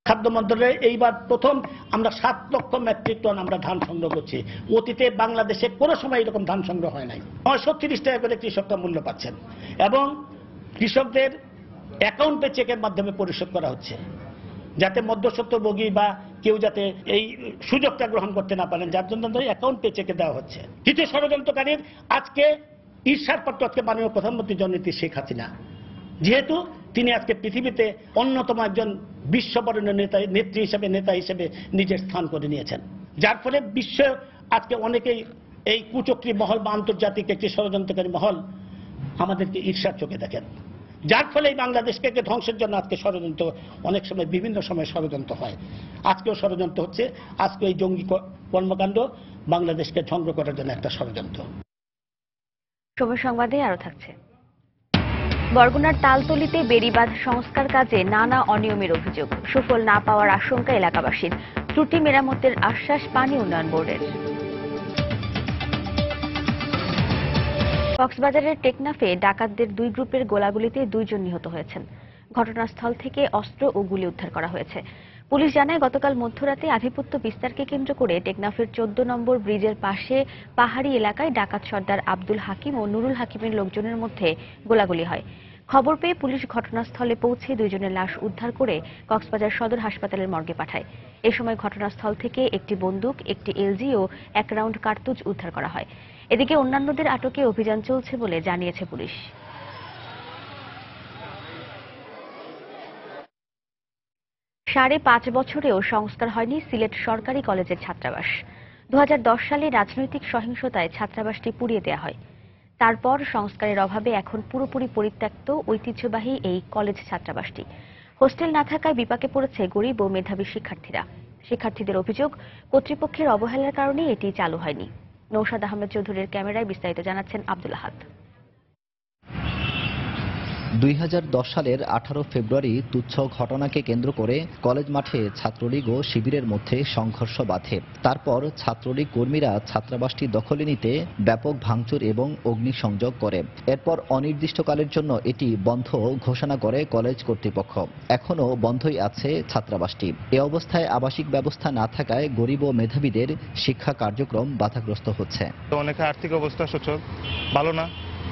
খাদ্য মন্ত্রণালয়ে এইবার প্রথম আমরা 7 লক্ষ মেট্রিক টন আমরা ধান সংগ্রহ করছি। অতীতে বাংলাদেশে কোনো সময় এরকম ধান সংগ্রহ হয় নাই। 930 টাকা করে কৃষকরা মূল্য পাচ্ছেন এবং কৃষকদের অ্যাকাউন্টে চেকের মাধ্যমে পরিশোধ করা হচ্ছে, যাতে মধ্যস্বত্বভোগী বা কেউ যাতে এই সুযোগটা গ্রহণ করতে না পারেন, যার জন্য অ্যাকাউন্ট পে চেকে দেওয়া হচ্ছে। তৃতীয় ষড়যন্ত্রকারীর আজকে ঈর্ষার পাত্র আজকে মাননীয় প্রধানমন্ত্রী জননেত্রী শেখ হাসিনা, যেহেতু তিনি আজকে পৃথিবীতে অন্যতম একজন বিশ্ববরেণ্য নেতা হিসেবে নিজের স্থান করে নিয়েছেন, যার ফলে বিশ্ব আজকে অনেকেই এই কুচক্রী মহল বা আন্তর্জাতিক একটি ষড়যন্ত্রকারী মহল আমাদেরকে ঈর্ষার চোখে দেখেন, যার ফলে এই বাংলাদেশকে ধ্বংসের জন্য আজকে ষড়যন্ত্র অনেক সময় বিভিন্ন সময় ষড়যন্ত্র হয়। আজকেও ষড়যন্ত্র হচ্ছে, আজকে এই জঙ্গি কর্মকাণ্ড বাংলাদেশকে ধ্বংস করার জন্য একটা ষড়যন্ত্র। সময় সংবাদে আরো থাকছে। বরগুনার তালতলিতে বেড়িবাঁধ সংস্কার কাজে নানা অনিয়মের অভিযোগ, সুফল না পাওয়ার আশঙ্কা এলাকাবাসীর, ত্রুটি মেরামতের আশ্বাস পানি উন্নয়ন বোর্ডের। কক্সবাজারের টেকনাফে ডাকাতদের 2 গ্রুপের গোলাগুলিতে 2 জন নিহত হয়েছেন। ঘটনাস্থল থেকে অস্ত্র ও গুলি উদ্ধার করা হয়েছে। পুলিশ জানায়, গতকাল মধ্যরাতে আধিপত্য বিস্তারকে কেন্দ্র করে টেকনাফের 14 নম্বর ব্রিজের পাশে পাহাড়ি এলাকায় ডাকাত সর্দার আব্দুল হাকিম ও নুরুল হাকিমের লোকজনের মধ্যে গোলাগুলি হয়। খবর পেয়ে পুলিশ ঘটনাস্থলে পৌঁছে 2 জনের লাশ উদ্ধার করে কক্সবাজার সদর হাসপাতালের মর্গে পাঠায়। এ সময় ঘটনাস্থল থেকে একটি বন্দুক, একটি এলজি ও 1 রাউন্ড কার্তুজ উদ্ধার করা হয়। এদিকে অন্যান্যদের আটকে অভিযান চলছে বলে জানিয়েছে পুলিশ। সাড়ে 5 বছরেও সংস্কার হয়নি সিলেট সরকারি কলেজের ছাত্রাবাস। 2010 সালে রাজনৈতিক সহিংসতায় ছাত্রাবাসটি পুড়িয়ে দেওয়া হয়। তারপর সংস্কারের অভাবে এখন পুরোপুরি পরিত্যক্ত ঐতিহ্যবাহী এই কলেজ ছাত্রাবাসটি। হোস্টেল না থাকায় বিপাকে পড়েছে গরিব ও মেধাবী শিক্ষার্থীরা। শিক্ষার্থীদের অভিযোগ, কর্তৃপক্ষের অবহেলার কারণে এটি চালু হয়নি। নৌশাদ আহমেদ চৌধুরীর ক্যামেরায় বিস্তারিত জানাচ্ছেন আব্দুল আহাদ। 2010 সালের 18 ফেব্রুয়ারি তুচ্ছ ঘটনাকে কেন্দ্র করে কলেজ মাঠে ছাত্রলীগ ও শিবিরের মধ্যে সংঘর্ষ বাধে। তারপর ছাত্রলীগ কর্মীরা ছাত্রাবাসটি দখলে নিতে ব্যাপক ভাঙচুর এবং অগ্নিসংযোগ করে। এরপর অনির্দিষ্টকালের জন্য এটি বন্ধ ঘোষণা করে কলেজ কর্তৃপক্ষ। এখনও বন্ধই আছে ছাত্রাবাসটি। এ অবস্থায় আবাসিক ব্যবস্থা না থাকায় গরিব ও মেধাবীদের শিক্ষা কার্যক্রম বাধাগ্রস্ত হচ্ছে। অনেকে আর্থিক অবস্থা সূচক ভালো না,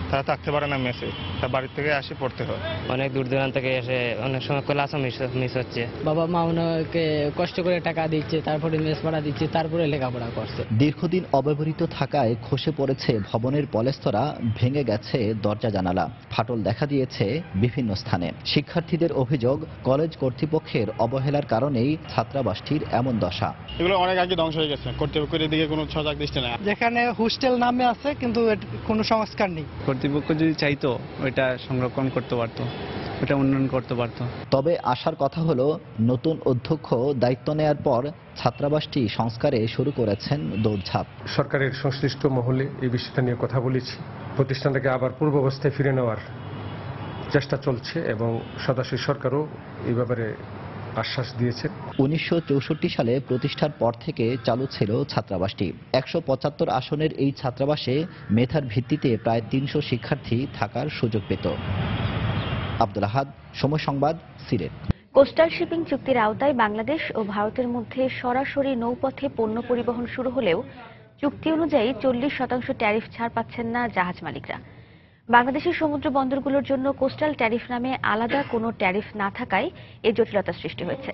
তারা থাকতে পারে না মেসে, তার বাড়ি থেকে আসে পড়তে হয়। অনেক দূর দূরান্ত থেকে এসে অনেক সময় ক্লাসও মিস হচ্ছে। বাবা মা ওনাকে কষ্ট করে টাকা দিচ্ছে, তারপরে মেস ভাড়া দিচ্ছে, তারপরে লেখাপড়া করছে। দীর্ঘদিন অব্যবহৃত থাকায় খসে পড়েছে ভবনের পলেস্তরা, ভেঙে গেছে দরজা জানালা, ফাটল দেখা দিয়েছে বিভিন্ন স্থানে। শিক্ষার্থীদের অভিযোগ, কলেজ কর্তৃপক্ষের অবহেলার কারণেই ছাত্রাবাসটির এমন দশা। এগুলো অনেক আগে ধ্বংস হয়ে গেছে, কর্তৃপক্ষের দিকে কোনো সজাগ দৃষ্টি নেই। যেখানে হোস্টেল নামে আছে কিন্তু কোনো সংস্কার নেই। কর্তৃপক্ষ যদি চাইতো ওইটা সংরক্ষণ করতে পারতো, ওটা উন্নয়ন করতে পারতো। তবে আশার কথা হলো, নতুন অধ্যক্ষ দায়িত্ব নেয়ার পর ছাত্রাবাসটি সংস্কারে শুরু করেছেন দৌড়ঝাঁপ। সরকারের সংশ্লিষ্ট মহলে এই বিষয়টা নিয়ে কথা বলেছি। প্রতিষ্ঠানটাকে আবার পূর্বাবস্থায় ফিরে নেওয়ার চেষ্টা চলছে এবং সদস্য সরকারও এই ব্যাপারে আশ্বাস দিয়েছে। 1964 সালে প্রতিষ্ঠার পর থেকে চালু ছিল ছাত্রাবাসটি। 175 আসনের এই ছাত্রাবাসে মেধার ভিত্তিতে প্রায় 300 শিক্ষার্থী থাকার সুযোগ পেত। আব্দুল আহাদ, সময় সংবাদ, সিলেট। কোস্টাল শিপিং চুক্তির আওতায় বাংলাদেশ ও ভারতের মধ্যে সরাসরি নৌপথে পণ্য পরিবহন শুরু হলেও চুক্তি অনুযায়ী 40% ট্যারিফ ছাড় পাচ্ছেন না জাহাজ মালিকরা। বাংলাদেশের সমুদ্র বন্দরগুলোর জন্য কোস্টাল ট্যারিফ নামে আলাদা কোনো ট্যারিফ না থাকায় এই জটিলতা সৃষ্টি হয়েছে।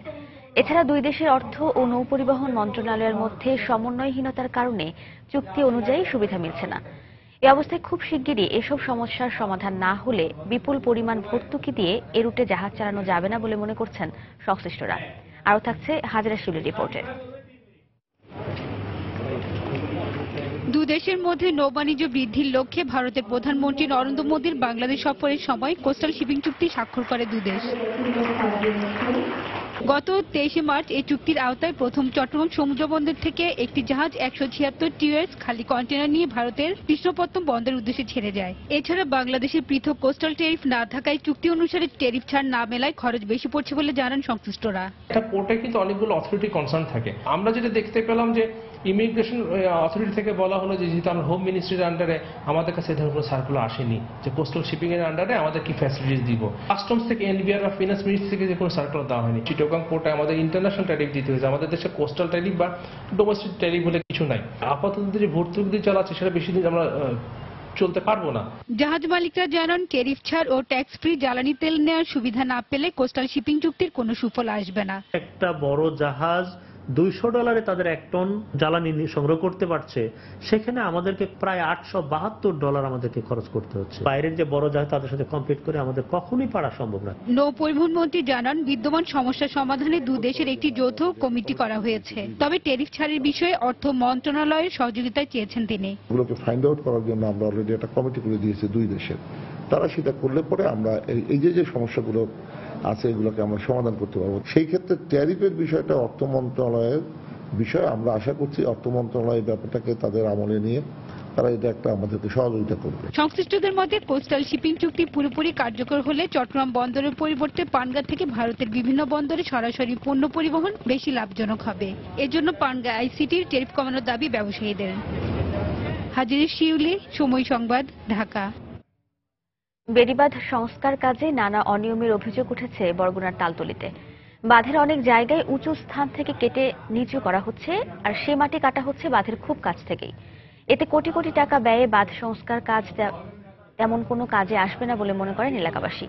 এছাড়া 2 দেশের অর্থ ও নৌপরিবহন মন্ত্রণালয়ের মধ্যে সমন্বয়হীনতার কারণে চুক্তি অনুযায়ী সুবিধা মিলছে না। এ অবস্থায় খুব শিগগিরই এসব সমস্যার সমাধান না হলে বিপুল পরিমাণ ভর্তুকি দিয়ে এ রুটে জাহাজ চালানো যাবে না বলে মনে করছেন সংশ্লিষ্টরা। আরও থাকছে হাজরা শিউলির রিপোর্টে। দুদেশের মধ্যে নৌবাণিজ্য বৃদ্ধির লক্ষ্যে ভারতের প্রধানমন্ত্রী নরেন্দ্র মোদীর বাংলাদেশ সফরের সময় কোস্টাল শিপিং চুক্তি স্বাক্ষর করে দুদেশ। গত 23 মার্চ এই চুক্তির আওতায় প্রথম চট্টগ্রাম সমুদ্রবন্দর থেকে একটি জাহাজ 176 টিউএস খালি কন্টেনার নিয়ে ভারতের কৃষ্ণপত্তম বন্দরের উদ্দেশ্যে ছেড়ে যায়। এছাড়া বাংলাদেশের পৃথক কোস্টাল ট্যারিফ না থাকায় চুক্তি অনুসারে ট্যারিফ ছাড় না মেলায় খরচ বেশি পড়ছে বলে জানান সংশ্লিষ্টরা। এটা পোর্টে কিন্তু অনেকগুলো অথরিটি কনসার্ন থাকে। আমরা যেটা দেখতে পেলাম যে ইমিগ্রেশন অথরিটি থেকে বলা হলো যে যেহেতু আমরা হোম মিনিস্ট্রির আন্ডারে, আমাদের কাছে ধরুন কোনো সার্কুলার আসেনি যে কোস্টাল শিপিং এর আন্ডারে আমাদের কি ফ্যাসিলিটিস দিব। কাস্টমস থেকে, এনবিআর বা ফিনান্স মিনিস্ট্রি থেকে যে কোনো সার্কুলার দেওয়া হয়নি। চিটাগং পোর্টে আমাদের ইন্টারন্যাশনাল ট্যারিফ দিতে হয়েছে। আমাদের দেশে কোস্টাল ট্যারিফ বা ডোমেস্টিক ট্যারিফ বলে কিছু নাই। আপাতত যে ভর্তুকি দিয়ে চালাচ্ছে সেটা বেশি দিন আমরা চলতে পারবো না। জাহাজ মালিকরা জানান, ট্যারিফ ছাড় ও ট্যাক্স ফ্রি জ্বালানি তেল নেওয়ার সুবিধা না পেলে কোস্টাল শিপিং চুক্তির কোনো সুফল আসবে না। একটা বড় জাহাজ $200 তাদের 1 টন জ্বালানি সংগ্রহ করতে পারছে, সেখানে আমাদেরকে প্রায় $872 আমাদেরকে খরচ করতে হচ্ছে। বাইরের যে বড় জাহাজ তাদের সাথে কম্পিট করে আমাদের কখনোই পারা সম্ভব না। নৌ পরিবহন মন্ত্রী জানান, বিদ্যমান সমস্যা সমাধানে দুই দেশের একটি যৌথ কমিটি করা হয়েছে। তবে ট্যারিফ ছাড়ের বিষয়ে অর্থ মন্ত্রণালয়ের সহযোগিতা চেয়েছেন তিনি। এগুলোকে ফাইন্ড আউট করার জন্য আমরা অলরেডি একটা কমিটি করে দিয়েছি দুই দেশের। তারা সেটা করলে পরে আমরা এই যে সমস্যাগুলো আছে এগুলোকে আমরা সমাধান করতে পারবো। সেই ক্ষেত্রে ট্যারিফের বিষয়টা অর্থ মন্ত্রণালয়ের বিষয়। আমরা আশা করছি অর্থ মন্ত্রণালয় ব্যাপারটাকে তাদের আমলে নিয়ে তারা এটা একটা আমাদেরকে সহযোগিতা করবে। সংশ্লিষ্টদের মতে কোস্টাল শিপিং চুক্তি পুরোপুরি কার্যকর হলে চট্টগ্রাম বন্দরের পরিবর্তে পানগাঁ থেকে ভারতের বিভিন্ন বন্দরে সরাসরি পণ্য পরিবহন বেশি লাভজনক হবে। এজন্য পানগাঁ আইসিটির ট্যারিফ কমানোর দাবি ব্যবসায়ীদের। হাজির শিউলি, সময় সংবাদ, ঢাকা। বেড়িবাঁধ সংস্কার কাজে নানা অনিয়মের অভিযোগ উঠেছে বরগুনার তালতলীতে। বাঁধের অনেক জায়গায় উঁচু স্থান থেকে কেটে নিচু করা হচ্ছে, আর সে মাটি কাটা হচ্ছে বাঁধের খুব কাছ থেকেই। এতে কোটি কোটি টাকা ব্যয়ে বাঁধ সংস্কার কাজ তেমন কোনো কাজে আসবে না বলে মনে করেন এলাকাবাসী।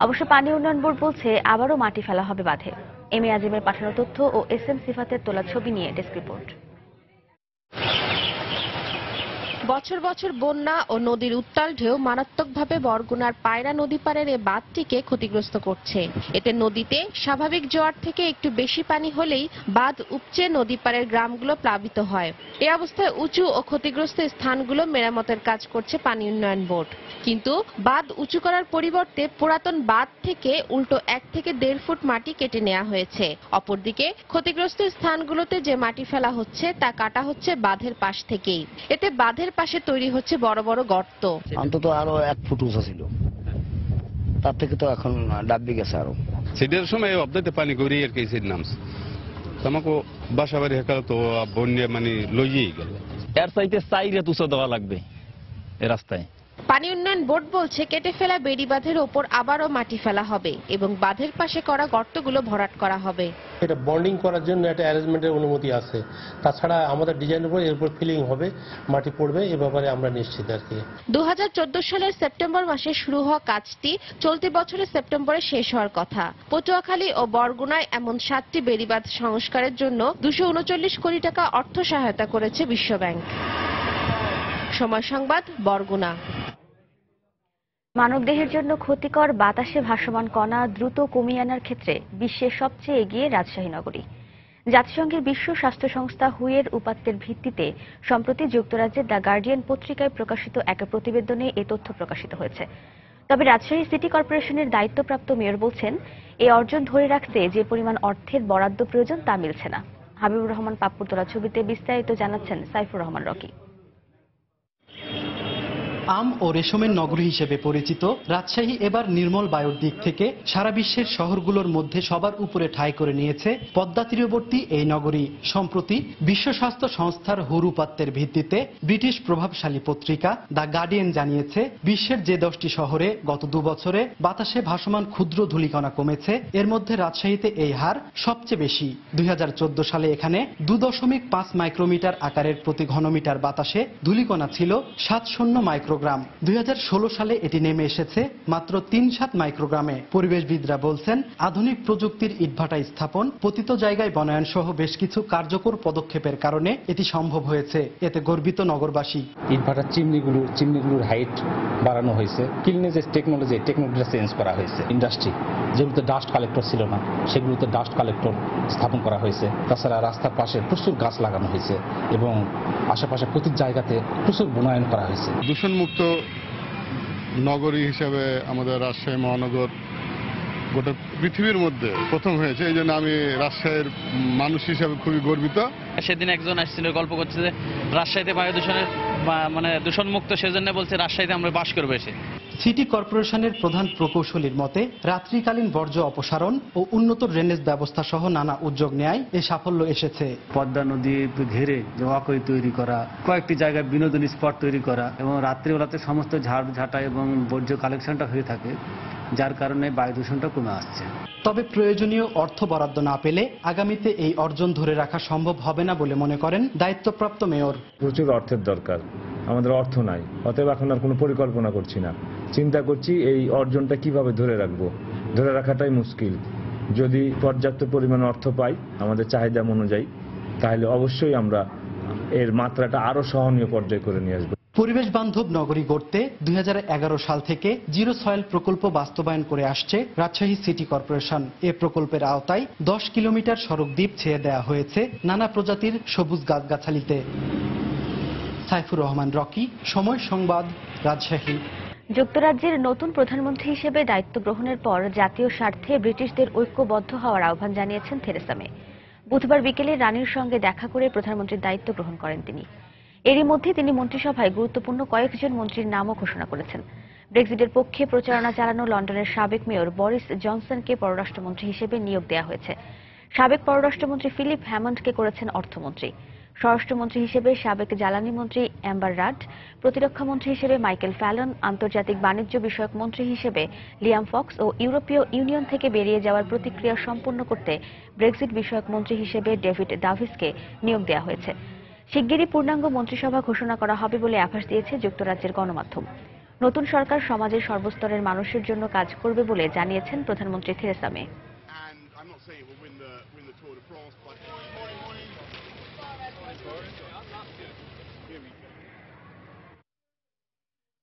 অবশ্য পানি উন্নয়ন বোর্ড বলছে আবারও মাটি ফেলা হবে বাঁধে। এম এ আজিমের পাঠানো তথ্য ও এস এম সিফাতের তোলা ছবি নিয়ে ডেস্ক রিপোর্ট। বছর বছর বন্যা ও নদীর উত্তাল ঢেউ মারাত্মকভাবে বরগুনার পায়রা নদী পাড়ের এ বাঁধটিকে ক্ষতিগ্রস্ত করছে। এতে নদীতে স্বাভাবিক জোয়ার থেকে একটু বেশি পানি হলেই বাঁধ উপচে নদী পাড়ের গ্রামগুলো প্লাবিত হয়। এ অবস্থায় উঁচু ও ক্ষতিগ্রস্ত স্থানগুলো মেরামতের কাজ করছে পানি উন্নয়ন বোর্ড। কিন্তু বাঁধ উঁচু করার পরিবর্তে পুরাতন বাঁধ থেকে উল্টো 1 থেকে 1.5 ফুট মাটি কেটে নেওয়া হয়েছে। অপরদিকে ক্ষতিগ্রস্ত স্থানগুলোতে যে মাটি ফেলা হচ্ছে তা কাটা হচ্ছে বাঁধের পাশ থেকেই। এতে বাঁধের পাশে তৈরি হচ্ছে বড় বড় গর্ত। অন্তত আরো 1 ফুট উঁচু ছিল, তার থেকে তো এখন ডাব্বি গেছে আরো। সেটার সময় অবদাতে পানি গড়ি আর কি সেট নামছে, আমাকে বাসা বাড়ি হেকাল তো বন্যা মানে লইয়েই গেল। এর চাইতে চাইরে তুষো দেওয়া লাগবে এ রাস্তায়। পানি উন্নয়ন বোর্ড বলছে কেটে ফেলা বেড়িবাঁধের ওপর আবারও মাটি ফেলা হবে এবং বাঁধের পাশে করা গর্তগুলো ভরাট করা হবে। এটা বন্ডিং করার জন্য একটা অ্যারেঞ্জমেন্টের অনুমতি আছে। তাছাড়া আমাদের ডিজাইনের উপর এর উপর ফিলিং হবে, মাটি পড়বে, এ ব্যাপারে আমরা নিশ্চিত আর কি। 2014 সালের সেপ্টেম্বর মাসে শুরু হওয়া কাজটি চলতি বছরের সেপ্টেম্বরে শেষ হওয়ার কথা। পটুয়াখালী ও বরগুনায় এমন 7টি বেড়িবাঁধ সংস্কারের জন্য 239 কোটি টাকা অর্থ সহায়তা করেছে বিশ্বব্যাংক। সময় সংবাদ, বরগুনা। মানবদেহের জন্য ক্ষতিকর বাতাসে ভাসমান কণা দ্রুত কমিয়ে আনার ক্ষেত্রে বিশ্বের সবচেয়ে এগিয়ে রাজশাহী নগরী। জাতিসংঘের বিশ্ব স্বাস্থ্য সংস্থা হুয়ের উপাত্তের ভিত্তিতে সম্প্রতি যুক্তরাজ্যের দ্য গার্ডিয়ান পত্রিকায় প্রকাশিত এক প্রতিবেদনে এ তথ্য প্রকাশিত হয়েছে। তবে রাজশাহী সিটি কর্পোরেশনের দায়িত্বপ্রাপ্ত মেয়র বলছেন, এই অর্জন ধরে রাখতে যে পরিমাণ অর্থের বরাদ্দ প্রয়োজন তা মিলছে না। হাবিবুর রহমান পাপ্পুর তোলা ছবিতে বিস্তারিত জানাচ্ছেন সাইফুর রহমান রকি। আম ও রেশমের নগরী হিসেবে পরিচিত রাজশাহী এবার নির্মল বায়ুর দিক থেকে সারা বিশ্বের শহরগুলোর মধ্যে সবার উপরে ঠাঁই করে নিয়েছে পদ্মা তীরবর্তী এই নগরী। সম্প্রতি বিশ্ব স্বাস্থ্য সংস্থার হুর উপাত্তের ভিত্তিতে ব্রিটিশ প্রভাবশালী পত্রিকা দ্য গার্ডিয়ান জানিয়েছে, বিশ্বের যে 10টি শহরে গত 2 বছরে বাতাসে ভাসমান ক্ষুদ্র ধূলিকণা কমেছে, এর মধ্যে রাজশাহীতে এই হার সবচেয়ে বেশি। 2014 সালে এখানে 2.5 মাইক্রোমিটার আকারের প্রতি ঘনমিটার বাতাসে ধূলিকণা ছিল 70 মাইক্রোগ্রাম। 2016 সালে এটি নেমে এসেছে মাত্র 3-7 মাইক্রোগ্রামে। পরিবেশবিদরা বলছেন, আধুনিক প্রযুক্তির ইটভাটা স্থাপন, পতিত জায়গায় বনায়ন সহ বেশ কিছু কার্যকর পদক্ষেপের কারণে এটি সম্ভব হয়েছে। এতে গর্বিত নগরবাসী। ইটভাটার চিমনিগুলোর হাইট বাড়ানো হয়েছে, ক্লিনেজের টেকনোলজিটা চেঞ্জ করা হয়েছে। ইন্ডাস্ট্রি যেগুলোতে ডাস্ট কালেক্টর ছিল না সেগুলোতে ডাস্ট কালেক্টর স্থাপন করা হয়েছে। তাছাড়া রাস্তার পাশে প্রচুর গাছ লাগানো হয়েছে এবং আশেপাশে প্রতি জায়গাতে প্রচুর বনায়ন করা হয়েছে। দূষণমুক্ত নগরী হিসাবে আমাদের রাজশাহী মহানগর গোটা পৃথিবীর মধ্যে প্রথম হয়েছে। এই জন্য আমি রাজশাহীর মানুষ হিসাবে খুবই গর্বিত। সেদিন একজন আসছিল গল্প করছে যে রাজশাহীতে বায়ু দূষণের মানে দূষণমুক্ত, সেজন্য বলছে রাজশাহীতে আমরা বাস করবো এসে। সিটি কর্পোরেশনের প্রধান প্রকৌশলীর মতে, রাত্রিকালীন বর্জ্য অপসারণ ও উন্নত ড্রেনেজ ব্যবস্থা সহ নানা উদ্যোগ নেয় এ সাফল্য এসেছে। পদ্মা নদী ঘেরে যে ওয়াকওয়ে তৈরি করা, কয়েকটি জায়গায় বিনোদনী স্পট তৈরি করা এবং রাত্রিবেলাতে সমস্ত ঝাঁটা এবং বর্জ্য কালেকশনটা হয়ে থাকে, যার কারণে বায়ু দূষণটা কমে আসছে। তবে প্রয়োজনীয় অর্থ বরাদ্দ না পেলে আগামীতে এই অর্জন ধরে রাখা সম্ভব হবে না বলে মনে করেন দায়িত্বপ্রাপ্ত মেয়র। প্রচুর অর্থের দরকার, আমাদের অর্থ নাই, অতএব এখন আর কোনো পরিকল্পনা করছি না। চিন্তা করছি এই অর্জনটা কিভাবে ধরে রাখবো, ধরে রাখাটাই মুশকিল। যদি পর্যাপ্ত পরিমাণ অর্থ পাই আমাদের চাহিদা অনুযায়ী, তাহলে অবশ্যই আমরা এর মাত্রাটা আরো সহনীয় পর্যায়ে করে নিয়ে আসবো। পরিবেশ বান্ধব নগরী গড়তে 2011 সাল থেকে জিরো সয়েল প্রকল্প বাস্তবায়ন করে আসছে রাজশাহী সিটি কর্পোরেশন। এ প্রকল্পের আওতায় 10 কিলোমিটার সড়ক দ্বীপ ছেয়ে দেওয়া হয়েছে নানা প্রজাতির সবুজ গাছগাছালিতে। সাইফুর রহমান রকি, সময় সংবাদ, রাজশাহী। যুক্তরাজ্যের নতুন প্রধানমন্ত্রী হিসেবে দায়িত্ব গ্রহণের পর জাতীয় স্বার্থে ব্রিটিশদের ঐক্যবদ্ধ হওয়ার আহ্বান জানিয়েছেন থেরেসা মে। বুধবার বিকেলে রানীর সঙ্গে দেখা করে প্রধানমন্ত্রীর দায়িত্ব গ্রহণ করেন তিনি। এরই মধ্যে তিনি মন্ত্রিসভায় গুরুত্বপূর্ণ কয়েকজন মন্ত্রীর নামও ঘোষণা করেছেন। ব্রেক্সিটের পক্ষে প্রচারণা চালানো লন্ডনের সাবেক মেয়র বরিস জনসনকে পররাষ্ট্রমন্ত্রী হিসেবে নিয়োগ দেওয়া হয়েছে। সাবেক পররাষ্ট্রমন্ত্রী ফিলিপ হ্যামন্ডকে করেছেন অর্থমন্ত্রী। স্বরাষ্ট্রমন্ত্রী হিসেবে সাবেক জ্বালানি মন্ত্রী অ্যাম্বার রাড, প্রতিরক্ষা মন্ত্রী হিসেবে মাইকেল ফ্যালন, আন্তর্জাতিক বাণিজ্য বিষয়ক মন্ত্রী হিসেবে লিয়াম ফক্স ও ইউরোপীয় ইউনিয়ন থেকে বেরিয়ে যাওয়ার প্রতিক্রিয়া সম্পন্ন করতে ব্রেক্সিট বিষয়ক মন্ত্রী হিসেবে ডেভিড ডাভিসকে নিয়োগ দেওয়া হয়েছে। শিগগিরই পূর্ণাঙ্গ মন্ত্রিসভা ঘোষণা করা হবে বলে আভাস দিয়েছে যুক্তরাজ্যের গণমাধ্যম। নতুন সরকার সমাজের সর্বস্তরের মানুষের জন্য কাজ করবে বলে জানিয়েছেন প্রধানমন্ত্রী থেরেসা মে।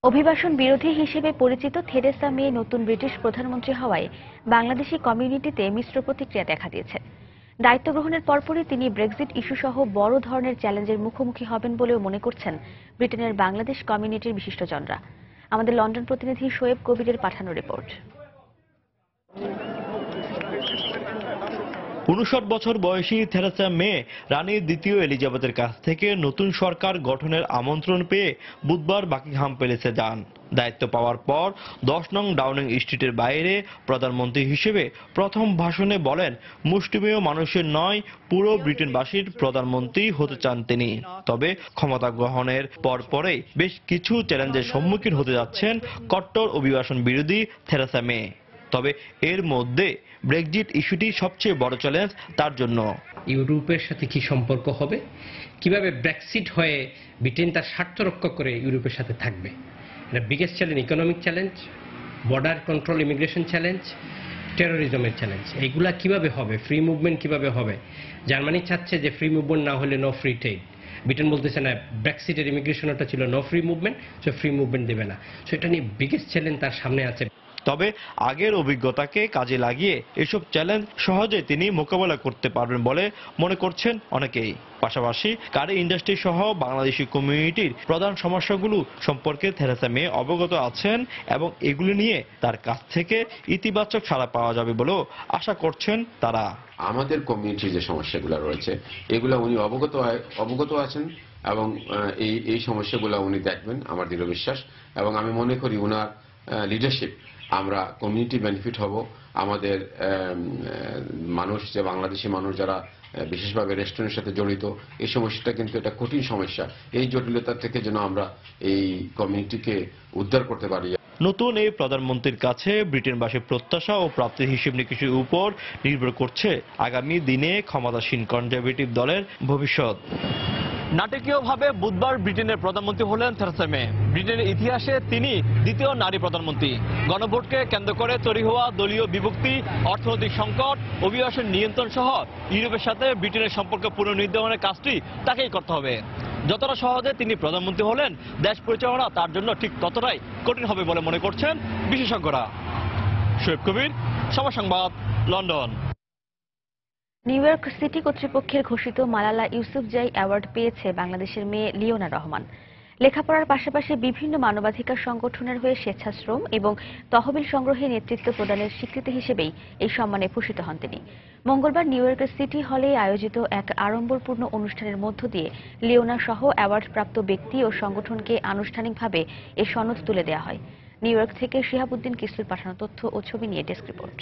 অভিবাসন বিরোধী হিসেবে পরিচিত থেরেসা মে নতুন ব্রিটিশ প্রধানমন্ত্রী হওয়ায় বাংলাদেশি কমিউনিটিতে মিশ্র প্রতিক্রিয়া দেখা দিয়েছে। দায়িত্ব গ্রহণের পরপরই তিনি ব্রেক্সিট ইস্যু সহ বড় ধরনের চ্যালেঞ্জের মুখোমুখি হবেন বলেও মনে করছেন ব্রিটেনের বাংলাদেশ কমিউনিটির বিশিষ্টজনরা। আমাদের লন্ডন প্রতিনিধি শোয়েব কবিরের পাঠানো রিপোর্ট। 59 বছর বয়সী থেরেসা মে রানী দ্বিতীয় এলিজাবেথের কাছ থেকে নতুন সরকার গঠনের আমন্ত্রণ পেয়ে বুধবার বাকিংহাম প্যালেসে যান। দায়িত্ব পাওয়ার পর 10 নং ডাউনিং স্ট্রিটের বাইরে প্রধানমন্ত্রী হিসেবে প্রথম ভাষণে বলেন, মুষ্টিমেয় মানুষের নয়, পুরো ব্রিটেনবাসীর প্রধানমন্ত্রী হতে চান তিনি। তবে ক্ষমতা গ্রহণের পরপরেই বেশ কিছু চ্যালেঞ্জের সম্মুখীন হতে যাচ্ছেন কট্টর অভিবাসন বিরোধী থেরেসা মে। তবে এর মধ্যে ব্রেক্সিট ইস্যুটি সবচেয়ে বড় চ্যালেঞ্জ তার জন্য। ইউরোপের সাথে কি সম্পর্ক হবে, কিভাবে ব্রেক্সিট হয়ে ব্রিটেন তার স্বার্থ রক্ষা করে ইউরোপের সাথে থাকবে, এটা biggest challenge. Economic challenge, border control, immigration challenge, টেরোরিজমের চ্যালেঞ্জ। এইগুলা কিভাবে হবে, ফ্রি মুভমেন্ট কিভাবে হবে। জার্মানি চাচ্ছে যে ফ্রি মুভমেন্ট না হলে নো ফ্রি ট্রেড। ব্রিটেন বলতেছে না, ব্রেক্সিটের ইমিগ্রেশনটা ছিল no free movement, so free movement দেবে না। সো এটা নিয়ে বিগেস্ট চ্যালেঞ্জ তার সামনে আছে। তবে আগের অভিজ্ঞতাকে কাজে লাগিয়ে এসব চ্যালেঞ্জ সহজে তিনি মোকাবেলা করতে পারবেন বলে মনে করছেন অনেকেই। পাশাপাশি গাড়ি ইন্ডাস্ট্রি সহ বাংলাদেশি কমিউনিটির প্রধান সমস্যাগুলো সম্পর্কে থেরেসা মে অবগত আছেন এবং এগুলি নিয়ে তার কাছ থেকে ইতিবাচক সাড়া পাওয়া যাবে বলেও আশা করছেন তারা। আমাদের কমিউনিটির যে সমস্যাগুলো রয়েছে এগুলো উনি অবগত আছেন এবং এই সমস্যাগুলো উনি দেখবেন, আমার দৃঢ় বিশ্বাস। এবং আমি মনে করি উনার লিডারশিপ আমরা কমিউনিটি বেনিফিট হব। আমাদের মানুষ, যে বাংলাদেশি মানুষ যারা বিশেষভাবে রেস্টুরেন্টের সাথে জড়িত, এই সমস্যাটা কিন্তু একটা কঠিন সমস্যা। এই জটিলতা থেকে যেন আমরা এই কমিউনিটিকে উদ্ধার করতে পারি। নতুন এই প্রধানমন্ত্রীর কাছে ব্রিটেনবাসীর প্রত্যাশা ও প্রাপ্তির হিসেব নিকেশের উপর নির্ভর করছে আগামী দিনে ক্ষমতাসীন কনজারভেটিভ দলের ভবিষ্যৎ। নাটকীয়ভাবে বুধবার ব্রিটেনের প্রধানমন্ত্রী হলেন থেরেসা মে। ব্রিটেনের ইতিহাসে তিনি দ্বিতীয় নারী প্রধানমন্ত্রী। গণভোটকে কেন্দ্র করে তৈরি হওয়া দলীয় বিভক্তি, অর্থনৈতিক সংকট, অভিবাসন নিয়ন্ত্রণ সহ ইউরোপের সাথে ব্রিটেনের সম্পর্ক পুনর্নির্ধারণের কাজটি তাকেই করতে হবে। যতটা সহজে তিনি প্রধানমন্ত্রী হলেন, দেশ পরিচালনা তার জন্য ঠিক ততটাই কঠিন হবে বলে মনে করছেন বিশেষজ্ঞরা। শোয়েব কবির, সময় সংবাদ, লন্ডন। নিউ ইয়র্ক সিটি কর্তৃপক্ষের ঘোষিত মালালা ইউসুফজাই অ্যাওয়ার্ড পেয়েছে বাংলাদেশের মেয়ে লিওনা রহমান। লেখাপড়ার পাশাপাশি বিভিন্ন মানবাধিকার সংগঠনের হয়ে স্বেচ্ছাশ্রম এবং তহবিল সংগ্রহে নেতৃত্ব প্রদানের স্বীকৃতি হিসেবেই এই সম্মানে ভূষিত হন তিনি। মঙ্গলবার নিউ ইয়র্কের সিটি হলে আয়োজিত এক আড়ম্বরপূর্ণ অনুষ্ঠানের মধ্য দিয়ে লিওনা সহ অ্যাওয়ার্ডপ্রাপ্ত ব্যক্তি ও সংগঠনকে আনুষ্ঠানিকভাবে এ সনদ তুলে দেওয়া হয়। নিউ ইয়র্ক থেকে শিহাবুদ্দিন কিসুর পাঠানো তথ্য ও ছবি নিয়ে ডেস্ক রিপোর্ট।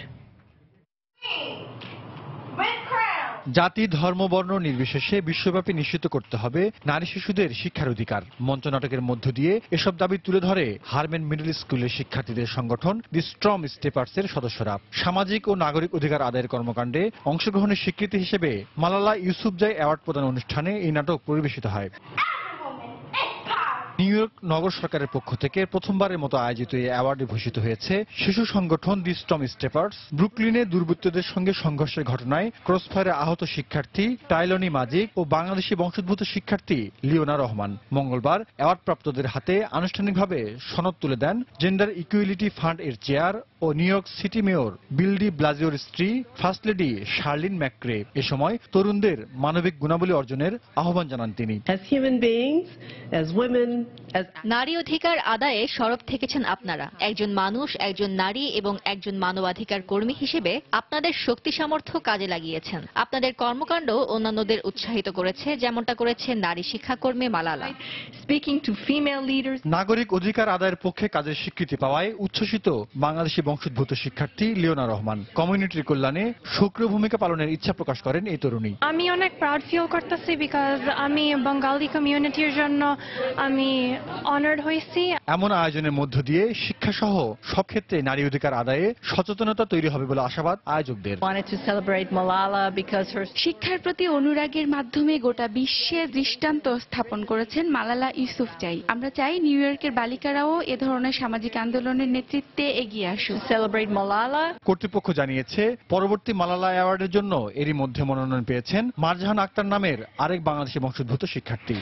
জাতি, ধর্ম, বর্ণ নির্বিশেষে বিশ্বব্যাপী নিশ্চিত করতে হবে নারী শিশুদের শিক্ষার অধিকার। মঞ্চনাটকের মধ্য দিয়ে এসব দাবি তুলে ধরে হারমেন মিডল স্কুলের শিক্ষার্থীদের সংগঠন দি স্ট্রম স্টেপার্সের সদস্যরা। সামাজিক ও নাগরিক অধিকার আদায়ের কর্মকাণ্ডে অংশগ্রহণের স্বীকৃতি হিসেবে মালালা ইউসুফজাই অ্যাওয়ার্ড প্রদান অনুষ্ঠানে এই নাটক পরিবেশিত হয়। নিউ ইয়র্ক নগর সরকারের পক্ষ থেকে প্রথমবারের মতো আয়োজিত এই অ্যাওয়ার্ডে ভূষিত হয়েছে শিশু সংগঠন দি স্টর্ম স্টেপার্স। ব্রুকলিনে দুর্বৃত্তদের সঙ্গে সংঘর্ষের ঘটনায় ক্রসফায়ারে আহত শিক্ষার্থী টাইলনি মাজিক ও বাংলাদেশি বংশোদ্ভূত শিক্ষার্থী লিওনা রহমান মঙ্গলবার অ্যাওয়ার্ডপ্রাপ্তদের হাতে আনুষ্ঠানিকভাবে সনদ তুলে দেন জেন্ডার ইকুয়ালিটি ফান্ড এর চেয়ার ও নিউ ইয়র্ক সিটি মেয়র বিল ডি ব্লাজিওর স্ত্রী ফার্স্ট লেডি শার্লিন ম্যাকক্রে। এ সময় তরুণদের মানবিক গুণাবলী অর্জনের আহ্বান জানান তিনি। নারী অধিকার আদায়ে সরব থেকেছেন আপনারা। একজন মানুষ, একজন নারী এবং একজন মানবাধিকার কর্মী হিসেবে আপনাদের শক্তি সামর্থ্য কাজে লাগিয়েছেন। আপনাদের কর্মকাণ্ড অন্যান্যদের উৎসাহিত করেছে, যেমনটা করেছে নারী শিক্ষাকর্মী মালালা। নাগরিক অধিকার আদায়ের পক্ষে কাজের স্বীকৃতি পাওয়ায় উচ্ছ্বসিত বাংলাদেশি বংশোদ্ভূত শিক্ষার্থী লিওনা রহমান। কমিউনিটির কল্যাণে সক্রিয় ভূমিকা পালনের ইচ্ছা প্রকাশ করেন এই তরুণী। আমি অনেক প্রাউড ফিল করতেছি বিকজ আমি বাঙালি কমিউনিটির জন্য আমি অনার্ড হয়েছি। এমন আয়োজনের মধ্য দিয়ে শিক্ষা সহ সব ক্ষেত্রে নারী অধিকার আদায়ে সচেতনতা তৈরি হবে বলে আশাবাদ আয়োজকদের। শিক্ষার প্রতি অনুরাগের মাধ্যমে গোটা বিশ্বে দৃষ্টান্ত স্থাপন করেছেন মালালা ইউসুফজাই। আমরা চাই নিউ ইয়র্কের বালিকারাও এ ধরনের সামাজিক আন্দোলনের নেতৃত্বে এগিয়ে আসুক। সেলিব্রেট মালালা। কর্তৃপক্ষ জানিয়েছে পরবর্তী মালালা অ্যাওয়ার্ডের জন্য এরই মধ্যে মনোনয়ন পেয়েছেন মারজাহান আক্তার নামের আরেক বাংলাদেশি বংশোদ্ভূত শিক্ষার্থী।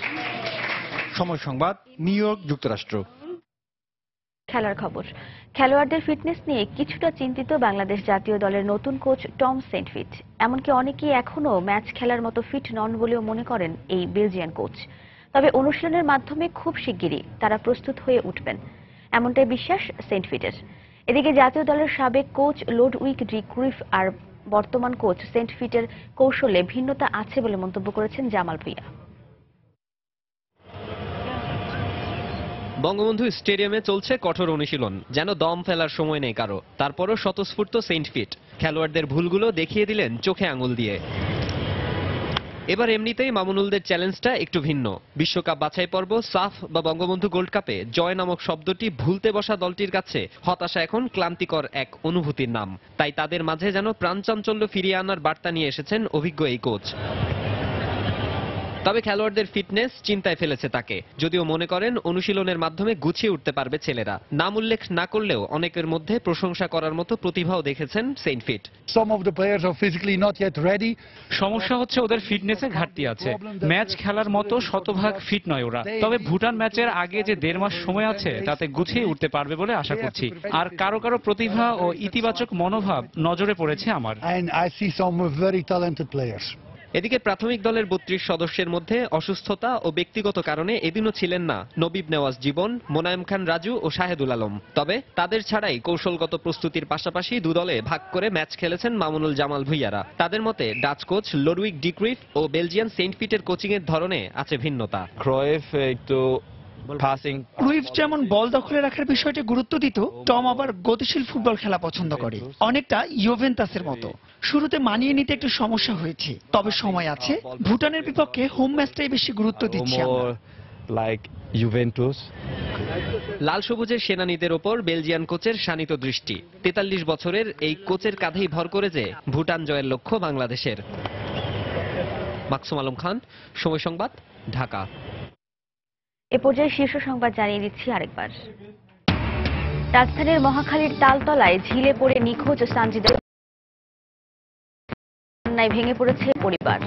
সময় সংবাদ, নিউ ইয়র্ক, যুক্তরাষ্ট্র। খেলার খবর। খেলোয়াড়দের ফিটনেস নিয়ে কিছুটা চিন্তিত বাংলাদেশ জাতীয় দলের নতুন কোচ টম সেন্টফিট। এমনকি অনেকেই এখনো ম্যাচ খেলার মতো ফিট নন বলেও মনে করেন এই বেলজিয়ান কোচ। তবে অনুশীলনের মাধ্যমে খুব শিগগিরই তারা প্রস্তুত হয়ে উঠবেন, এমনটাই বিশ্বাস সেন্টফিটের। এদিকে জাতীয় দলের সাবেক কোচ লোডউইক ডি ক্রুইফ আর বর্তমান কোচ সেন্টফিটের কৌশলে ভিন্নতা আছে বলে মন্তব্য করেছেন জামাল ভুঁইয়া। বঙ্গবন্ধু স্টেডিয়ামে চলছে কঠোর অনুশীলন, যেন দম ফেলার সময় নেই কারো। তারপরও স্বতঃস্ফূর্ত সেন্টফিট খেলোয়াড়দের ভুলগুলো দেখিয়ে দিলেন চোখে আঙুল দিয়ে। এবার এমনিতেই মামুনুলদের চ্যালেঞ্জটা একটু ভিন্ন। বিশ্বকাপ বাছাই পর্ব, সাফ বা বঙ্গবন্ধু গোল্ড কাপে জয় নামক শব্দটি ভুলতে বসা দলটির কাছে হতাশা এখন ক্লান্তিকর এক অনুভূতির নাম। তাই তাদের মাঝে যেন প্রাণচাঞ্চল্য ফিরিয়ে আনার বার্তা নিয়ে এসেছেন অভিজ্ঞ এই কোচ। তবে খেলোয়াড়দের ফিটনেস চিন্তায় ফেলেছে তাকে, যদিও মনে করেন অনুশীলনের মাধ্যমে গুছিয়ে উঠতে পারবে ছেলেরা। নাম উল্লেখ না করলেও অনেকের মধ্যে প্রশংসা করার মতো প্রতিভাও দেখেছেন সেন্টফিট। সমস্যা হচ্ছে ওদের ফিটনেসে ঘাটতি আছে। ম্যাচ খেলার মতো শতভাগ ফিট নয় ওরা। তবে ভুটান ম্যাচের আগে যে 1.5 মাস সময় আছে তাতে গুছিয়ে উঠতে পারবে বলে আশা করছি। আর কারো কারো প্রতিভা ও ইতিবাচক মনোভাব নজরে পড়েছে আমার। এদিকে প্রাথমিক দলের 32 সদস্যের মধ্যে অসুস্থতা ও ব্যক্তিগত কারণে এদিনও ছিলেন না নবীব নেওয়াজ জীবন, মোনায়েম খান রাজু ও শাহেদুল আলম। তবে তাদের ছাড়াই কৌশলগত প্রস্তুতির পাশাপাশি দুদলে ভাগ করে ম্যাচ খেলেছেন মামুনুল, জামাল ভুঁইয়ারা। তাদের মতে ডাচ কোচ লোডউইক ডি ক্রুইফ ও বেলজিয়ান সেন্টফিটের কোচিং এর ধরনে আছে ভিন্নতা। ক্রয়েফ একটু ক্রুইফ যেমন বল দখলে রাখার বিষয়টি গুরুত্ব দিত, টম আবার গতিশীল ফুটবল খেলা পছন্দ করে, অনেকটা ইউভেন্টাসের মতো। শুরুতে মানিয়ে নিতে একটু সমস্যা হয়েছে, তবে সময় আছে। ভুটানের বিপক্ষে হোম ম্যাচটাই বেশি গুরুত্ব দিচ্ছি আমরা। লাল সবুজের সেনানীদের ওপর বেলজিয়ান কোচের শানিত দৃষ্টি। 43 বছরের এই কোচের কাঁধেই ভর করে যে ভুটান জয়ের লক্ষ্য বাংলাদেশের। মাকসুম আলম খান, সময় সংবাদ, ঢাকা। এ পর্যায়ে শীর্ষ সংবাদ জানিয়ে দিচ্ছি আরেকবার। রাজধানীর মহাখালীর তালতলায় ঝিলে পড়ে নিখোঁজ সানজিদার বন্যায় ভেঙে পড়েছে পরিবার।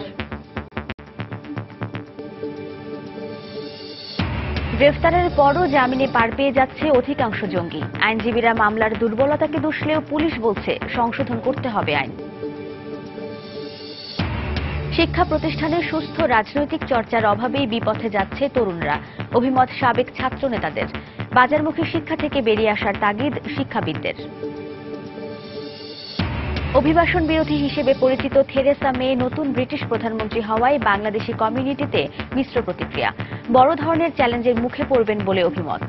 গ্রেফতারের পরও জামিনে পার পেয়ে যাচ্ছে অধিকাংশ জঙ্গি। আইনজীবীরা মামলার দুর্বলতাকে দুষলেও পুলিশ বলছে সংশোধন করতে হবে আইন। শিক্ষা প্রতিষ্ঠানে সুস্থ রাজনৈতিক চর্চার অভাবেই বিপথে যাচ্ছে তরুণরা, অভিমত সাবেক ছাত্র নেতাদের। বাজারমুখী শিক্ষা থেকে বেরিয়ে আসার তাগিদ শিক্ষাবিদদের। অভিবাসন বিরোধী হিসেবে পরিচিত থেরেসা মে নতুন ব্রিটিশ প্রধানমন্ত্রী হওয়ায় বাংলাদেশি কমিউনিটিতে মিশ্র প্রতিক্রিয়া। বড় ধরনের চ্যালেঞ্জের মুখে পড়বেন বলে অভিমত।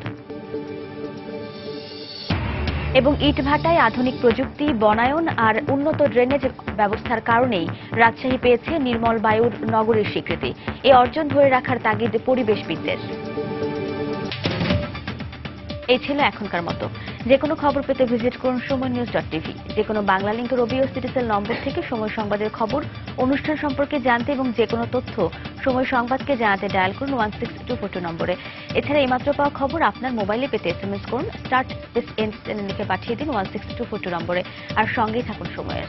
এবং ইটভাটায় আধুনিক প্রযুক্তি, বনায়ন আর উন্নত ড্রেনেজ ব্যবস্থার কারণেই রাজশাহী পেয়েছে নির্মল বায়ুর নগরীর স্বীকৃতি। এই অর্জন ধরে রাখার তাগিদ পরিবেশবিদদের। এই ছিল এখনকার মতো। যে কোনো খবর পেতে ভিজিট করুন সময়নিউজ.tv। যে কোনো বাংলা লিঙ্কের রবি ও সিটিসেল নম্বর থেকে সময় সংবাদের খবর, অনুষ্ঠান সম্পর্কে জানতে এবং যে কোনো তথ্য সময় সংবাদকে জানাতে ডায়াল করুন 16242 নম্বরে। এছাড়া এইমাত্র পাওয়া খবর আপনার মোবাইলে পেতে SMS করুন *SN লিখে পাঠিয়ে দিন 16242 নম্বরে। আর সঙ্গেই থাকুন সময়ের।